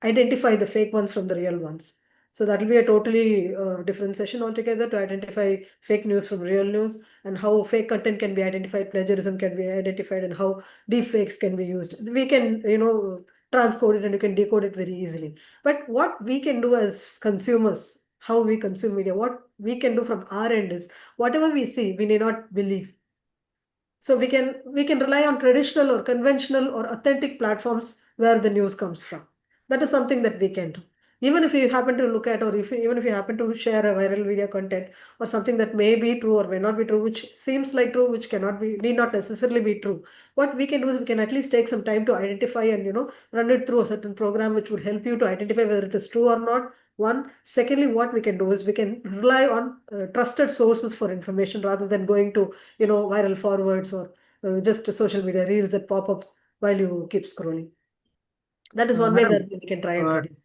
Speaker 4: identify the fake ones from the real ones. So that will be a totally different session altogether to identify fake news from real news, and how fake content can be identified, plagiarism can be identified, and how deep fakes can be used. We can transcode it and you can decode it very easily. But what we can do as consumers, how we consume media, what we can do from our end is whatever we see, we need not believe. So we can rely on traditional or conventional or authentic platforms where the news comes from. That is something that we can do. even if you happen to look at, or even if you happen to share a viral video content or something that may be true or may not be true, which seems like true, which cannot be, need not necessarily be true. What we can do is we can at least take some time to identify and, run it through a certain program which would help you to identify whether it is true or not. One. Secondly, what we can do is we can rely on trusted sources for information rather than going to, viral forwards or just social media reels that pop up while you keep scrolling. That is one way
Speaker 1: Madam,
Speaker 4: that we can try and reduce.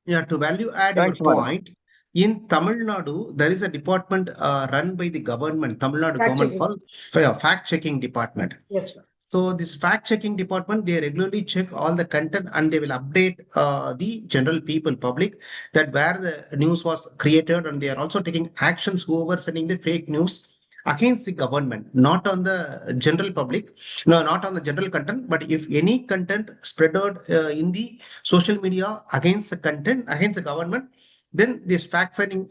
Speaker 1: yeah, to value add
Speaker 7: Thanks,
Speaker 1: your
Speaker 7: madam.
Speaker 1: point, in Tamil Nadu, there is a department run by the government, Tamil Nadu government
Speaker 4: Fact-checking.
Speaker 1: called fact-checking department.
Speaker 4: Yes, sir.
Speaker 1: So this fact-checking department, they regularly check all the content and they will update the general people, public, that where the news was created, and they are also taking actions whoever sending the fake news against the government, not on the general public, no, not on the general content, but if any content spread out in the social media against the content, against the government, then this fact-finding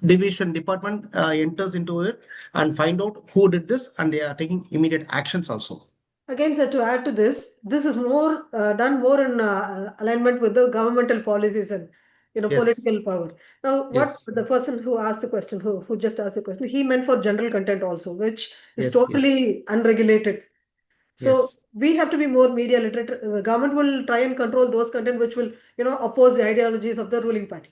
Speaker 1: division department enters into it and find out who did this, and they are taking immediate actions also.
Speaker 4: Again, sir, to add to this is more done more in alignment with the governmental policies and
Speaker 1: Yes.
Speaker 4: political power. Now, what
Speaker 1: Yes.
Speaker 4: the person who asked the question, who just asked the question, he meant for general content also, which is
Speaker 1: Yes,
Speaker 4: totally unregulated. So
Speaker 1: Yes.
Speaker 4: we have to be more media literate. The government will try and control those content which will, oppose the ideologies of the ruling party,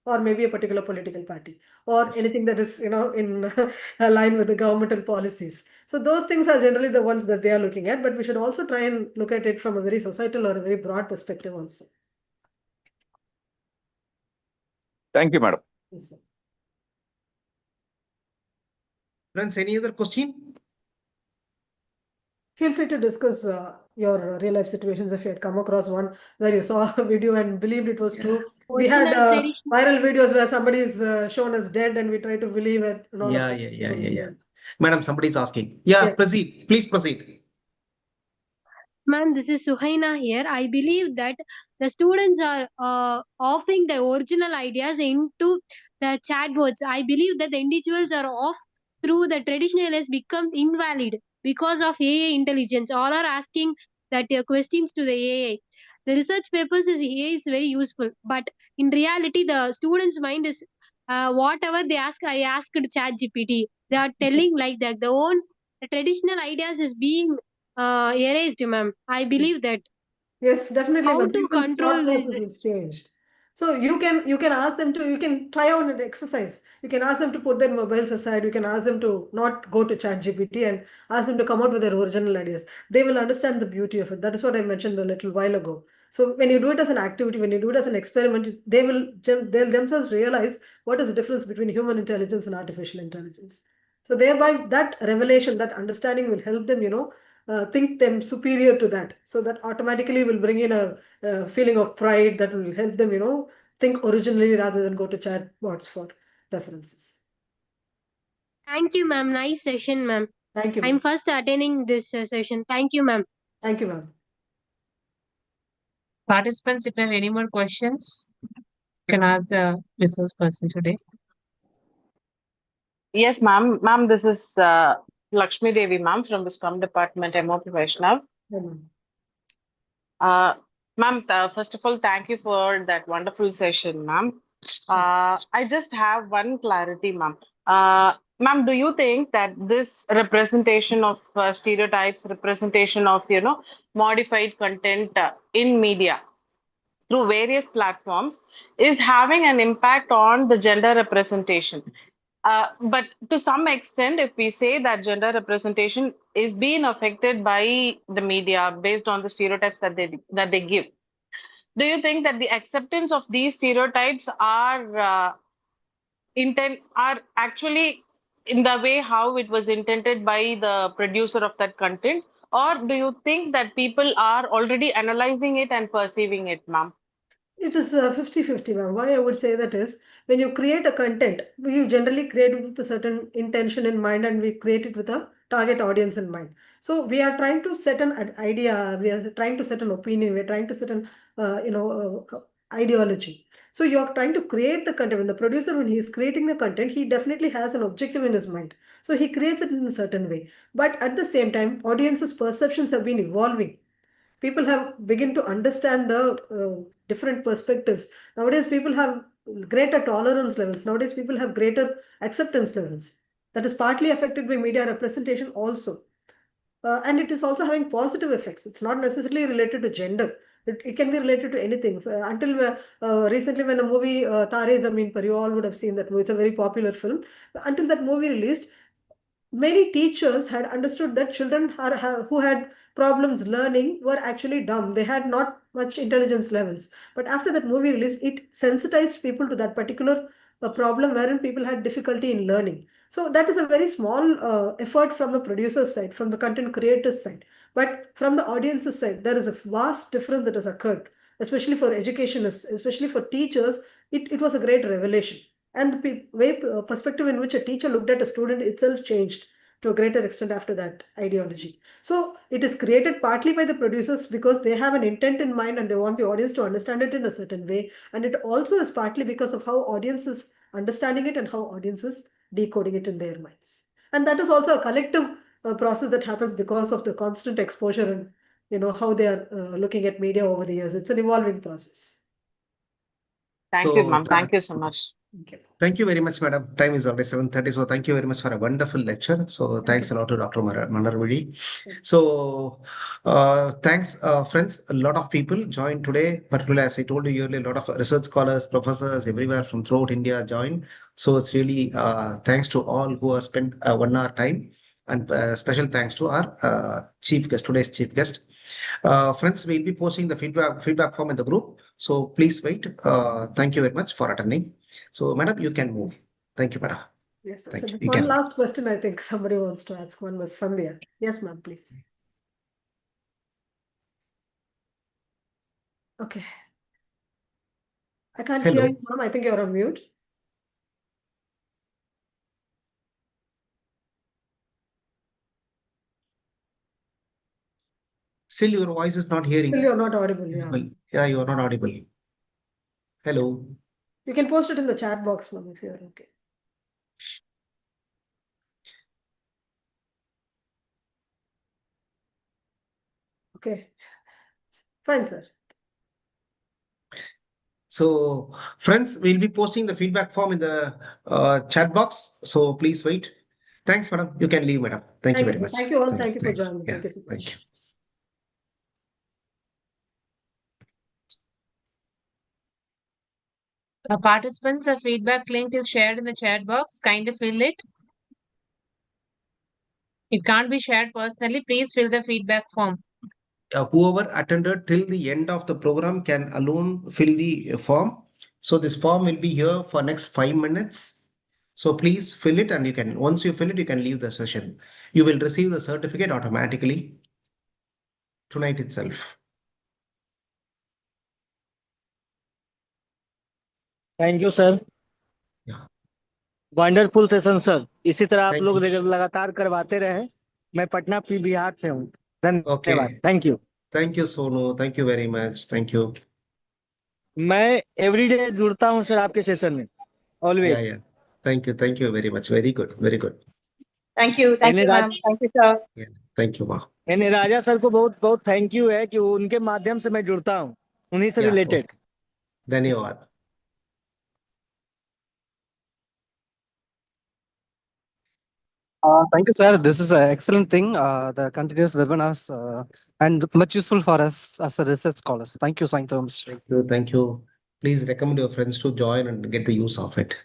Speaker 4: or maybe a particular political party, or
Speaker 1: Yes.
Speaker 4: anything that is, in line with the governmental policies. So those things are generally the ones that they are looking at, but we should also try and look at it from a very societal or a very broad perspective also.
Speaker 7: Thank you, madam.
Speaker 4: Yes, sir.
Speaker 1: Friends, any other question?
Speaker 4: Feel free to discuss your real life situations if you had come across one where you saw a video and believed it was true. We had
Speaker 8: Original tradition.
Speaker 4: viral videos where somebody is shown as dead and we try to believe it. And all
Speaker 1: Yeah,
Speaker 4: of that.
Speaker 1: yeah. Madam, somebody is asking. Yeah,
Speaker 4: Yes.
Speaker 1: proceed. Please proceed.
Speaker 8: Ma'am, this is Suhaina here. I believe that the students are offering the original ideas into the chat boards. I believe that the individuals are off through the traditional has become invalid because of AI intelligence. All are asking that questions to the AI. The research papers is AI is very useful, but in reality, the students' mind is whatever they ask. I asked Chat GPT. They are telling like that. The traditional ideas is being erased, ma'am. I believe that.
Speaker 4: Yes, definitely.
Speaker 8: How
Speaker 4: When
Speaker 8: to
Speaker 4: people's thought
Speaker 8: control
Speaker 4: process
Speaker 8: this?
Speaker 4: is changed. So you can ask them to, you can try out an exercise. You can ask them to put their mobiles aside. You can ask them to not go to ChatGPT and ask them to come out with their original ideas. They will understand the beauty of it. That is what I mentioned a little while ago. So when you do it as an activity, when you do it as an experiment, they'll themselves realize what is the difference between human intelligence and artificial intelligence. So thereby that revelation, that understanding will help them, think them superior to that. So that automatically will bring in a feeling of pride that will help them, think originally rather than go to chatbots for references.
Speaker 8: Thank you, ma'am. Nice session, ma'am.
Speaker 4: Thank you,
Speaker 8: I'm
Speaker 4: ma'am.
Speaker 8: first attending this session. Thank you, ma'am.
Speaker 4: Thank you, ma'am.
Speaker 3: Participants, if you have any more questions, you can ask the resource person today.
Speaker 9: Yes, ma'am. Ma'am, this is Lakshmi Devi, ma'am, from the Scrum Department, MO Professional.
Speaker 4: Yeah, ma'am.
Speaker 9: Ma'am, first of all, thank you for that wonderful session, ma'am. I just have one clarity, ma'am. Ma'am, do you think that this representation of stereotypes, representation of, modified content in media through various platforms is having an impact on the gender representation? But to some extent, if we say that gender representation is being affected by the media based on the stereotypes that they give, do you think that the acceptance of these stereotypes are actually in the way how it was intended by the producer of that content, or do you think that people are already analyzing it and perceiving it, ma'am?
Speaker 4: It is 50-50, ma'am. Why I would say that is, when you create a content, you generally create it with a certain intention in mind, and we create it with a target audience in mind. So we are trying to set an idea, we are trying to set an opinion, we are trying to set an ideology. So you are trying to create the content. When the producer, when he is creating the content, he definitely has an objective in his mind. So he creates it in a certain way. But at the same time, audience's perceptions have been evolving. people have begin to understand the different perspectives. Nowadays, people have greater tolerance levels. Nowadays, people have greater acceptance levels. That is partly affected by media representation also. And it is also having positive effects. It's not necessarily related to gender. It can be related to anything. Until recently, when a movie Tare Zameen Par, you all would have seen that movie. It's a very popular film. Until that movie released, many teachers had understood that children who had problems learning were actually dumb. They had not much intelligence levels. But after that movie release, it sensitized people to that particular problem wherein people had difficulty in learning. So that is a very small effort from the producer's side, from the content creator's side. But from the audience's side, there is a vast difference that has occurred, especially for educationists, especially for teachers. It was a great revelation. And the way perspective in which a teacher looked at a student itself changed to a greater extent after that ideology. So it is created partly by the producers because they have an intent in mind and they want the audience to understand it in a certain way. And it also is partly because of how audience is understanding it and how audience is decoding it in their minds. And that is also a collective process that happens because of the constant exposure and how they are looking at media over the years. It's an evolving process.
Speaker 9: Thank you,
Speaker 1: So,
Speaker 9: ma'am. Thank you so much.
Speaker 4: Thank you.
Speaker 1: thank you very much, madam. Time is already 7:30. So thank you very much for a wonderful lecture. So thanks a lot to Dr. Manarvili. So thanks, friends. A lot of people joined today, particularly as I told you earlier, a lot of research scholars, professors everywhere from throughout India joined. So it's really thanks to all who have spent 1 hour time. And special thanks to our chief guest, today's chief guest. Friends, we'll be posting the feedback form in the group. So please wait. Thank you very much for attending. So, madam, you can move. Thank you, madam.
Speaker 4: Yes, sir.
Speaker 1: Thank
Speaker 4: So
Speaker 1: you. You
Speaker 4: one
Speaker 1: can.
Speaker 4: last question, I think somebody wants to ask. One was Sandhya. Yes, ma'am, please. Okay. I can't hear
Speaker 1: Hello.
Speaker 4: you, ma'am. I think you're on mute.
Speaker 1: Still, your voice is not hearing.
Speaker 4: Still, you're not audible. Yeah.
Speaker 1: Yeah, you are not audible. Hello.
Speaker 4: You can post it in the chat box, ma'am, if you're okay. Okay. Fine, sir.
Speaker 1: So, friends, we'll be posting the feedback form in the chat box. So please wait. Thanks, madam. You can leave, madam. Thank you very much.
Speaker 4: Thank you all.
Speaker 1: Thanks,
Speaker 4: Thank you for
Speaker 1: thanks.
Speaker 4: joining.
Speaker 1: Yeah,
Speaker 4: Thank you so
Speaker 1: thank
Speaker 4: much.
Speaker 1: you.
Speaker 3: Participants, the feedback link is shared in the chat box. Kindly fill it. It can't be shared personally. Please fill the feedback form.
Speaker 1: Whoever attended till the end of the program can alone fill the form. So this form will be here for next 5 minutes. So please fill it, and you can, once you fill it, you can leave the session. You will receive the certificate automatically tonight itself.
Speaker 6: Thank you sir.
Speaker 1: Yeah.
Speaker 6: Wonderful session sir. इसी तरह आप
Speaker 1: Thank
Speaker 6: लोग
Speaker 1: you.
Speaker 6: लगातार करवाते रहें. मैं पटना बिहार से हूँ. धन्यवाद.
Speaker 1: Okay.
Speaker 6: Thank you.
Speaker 1: Thank you, Sonu. Thank you very much. Thank you.
Speaker 6: मैं एवरीडे जुड़ता हूँ सर आपके सेशन में. Always.
Speaker 1: Yeah, yeah. Thank you. Thank you very much. Very good. Very good.
Speaker 5: Thank you. Thank you, ma'am. Thank you, sir.
Speaker 1: Yeah. Thank you, ma.
Speaker 6: यानी राजा sir को बहुत बहुत thank you है कि उनके माध्यम से मैं जुड़ता हूँ. उन्हीं से
Speaker 1: Yeah.
Speaker 6: रिलेटेड.
Speaker 1: Okay. धन्यवाद.
Speaker 10: Thank you, sir. This is an excellent thing. The continuous webinars and much useful for us as a research scholars. Thank you, thank you, Mr.
Speaker 1: Thank you. Thank you. Please recommend your friends to join and get the use of it.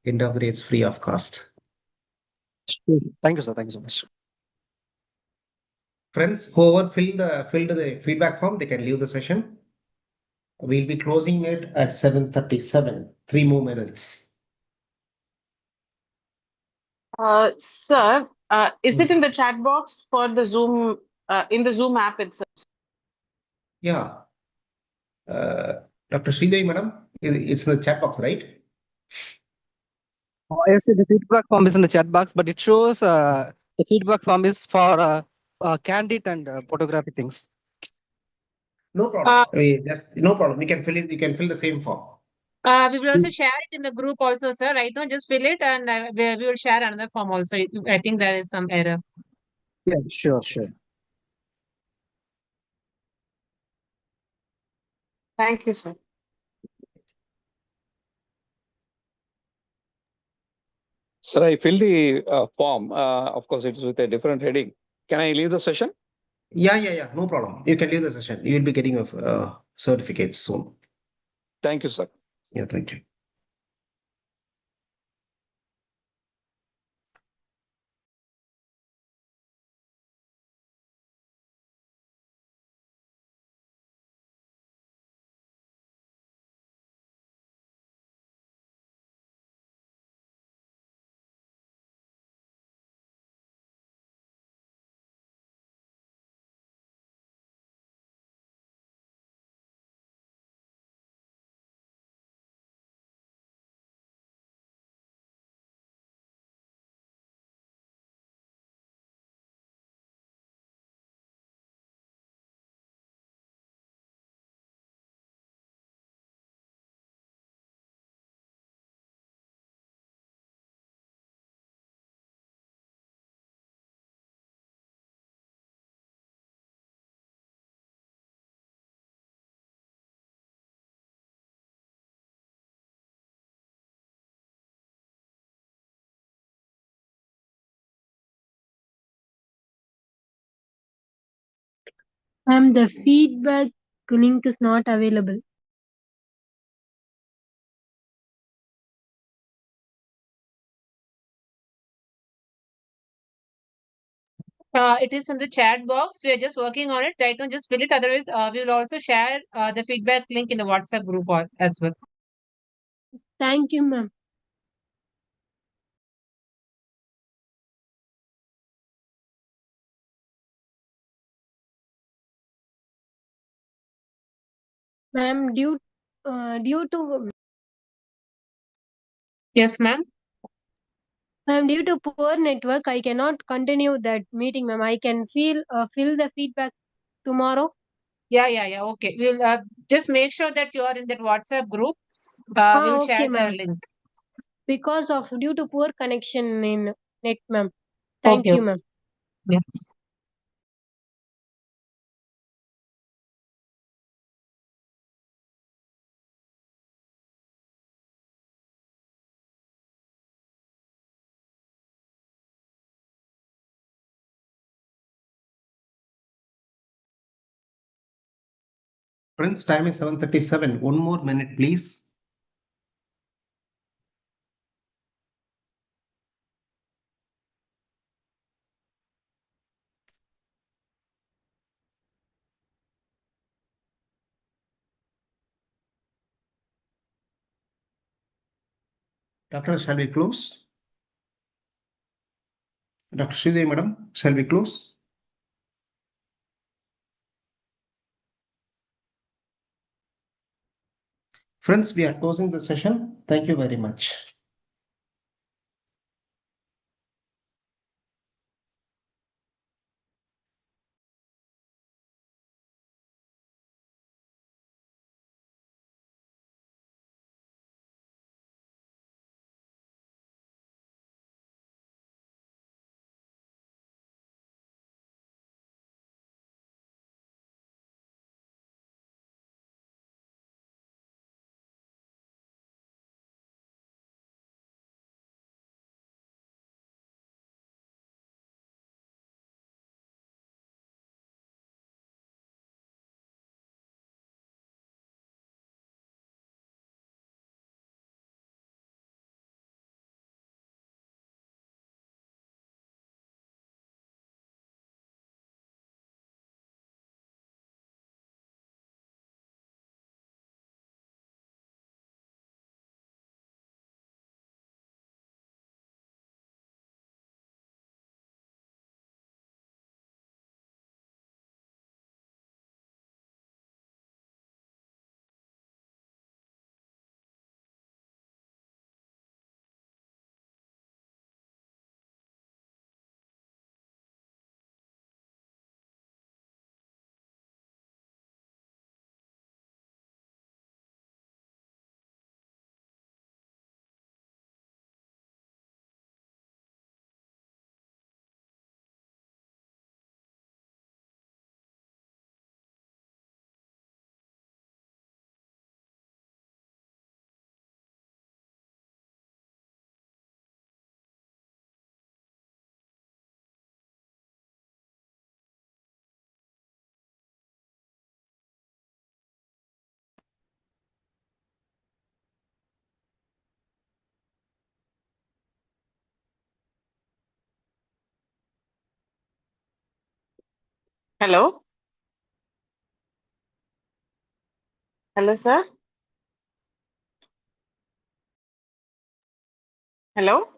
Speaker 1: End of the day, it's free of cost.
Speaker 10: Thank you, sir. Thank you so much.
Speaker 1: Friends, whoever filled the feedback form, they can leave the session. We'll be closing it at 7:37. 3 more minutes.
Speaker 9: Sir, is it in the chat box for the Zoom, in the Zoom app itself?
Speaker 1: Yeah. Dr. Sridevi, madam, it's in the chat box, right?
Speaker 10: Yes, the feedback form is in the chat box, but it shows the feedback form is for candid and photography things.
Speaker 1: No problem. No problem. We can fill it. You can fill the same form.
Speaker 3: We will also share it in the group also, sir. Right now, just fill it and we will share another form also. I think there is some error.
Speaker 10: Yeah, sure, sure.
Speaker 9: Thank you, sir.
Speaker 7: Sir, I filled the form. Of course, it is with a different heading. Can I leave the session?
Speaker 1: Yeah. No problem. You can leave the session. You'll be getting your certificates soon.
Speaker 7: Thank you, sir.
Speaker 1: Yeah, thank you.
Speaker 8: Ma'am, the feedback link is not available.
Speaker 3: It is in the chat box. We are just working on it. Right now, just fill it. Otherwise, we will also share the feedback link in the WhatsApp group as well.
Speaker 8: Thank you, ma'am. Ma'am, due to
Speaker 3: Yes, ma'am.
Speaker 8: ma'am, due to poor network, I cannot continue that meeting, ma'am. I can fill the feedback tomorrow.
Speaker 3: Yeah. Okay. We'll just make sure that you are in that WhatsApp group. We'll
Speaker 8: Okay,
Speaker 3: share the
Speaker 8: ma'am.
Speaker 3: link.
Speaker 8: Because of due to poor connection in net, ma'am. Thank
Speaker 3: Okay.
Speaker 8: you, ma'am.
Speaker 3: Yeah.
Speaker 1: Friends, time is 7:37. One more minute, please. Doctor, shall we close? Dr. Sridevi, madam, shall we close? Friends, we are closing the session. Thank you very much.
Speaker 9: Hello? Hello, sir? Hello?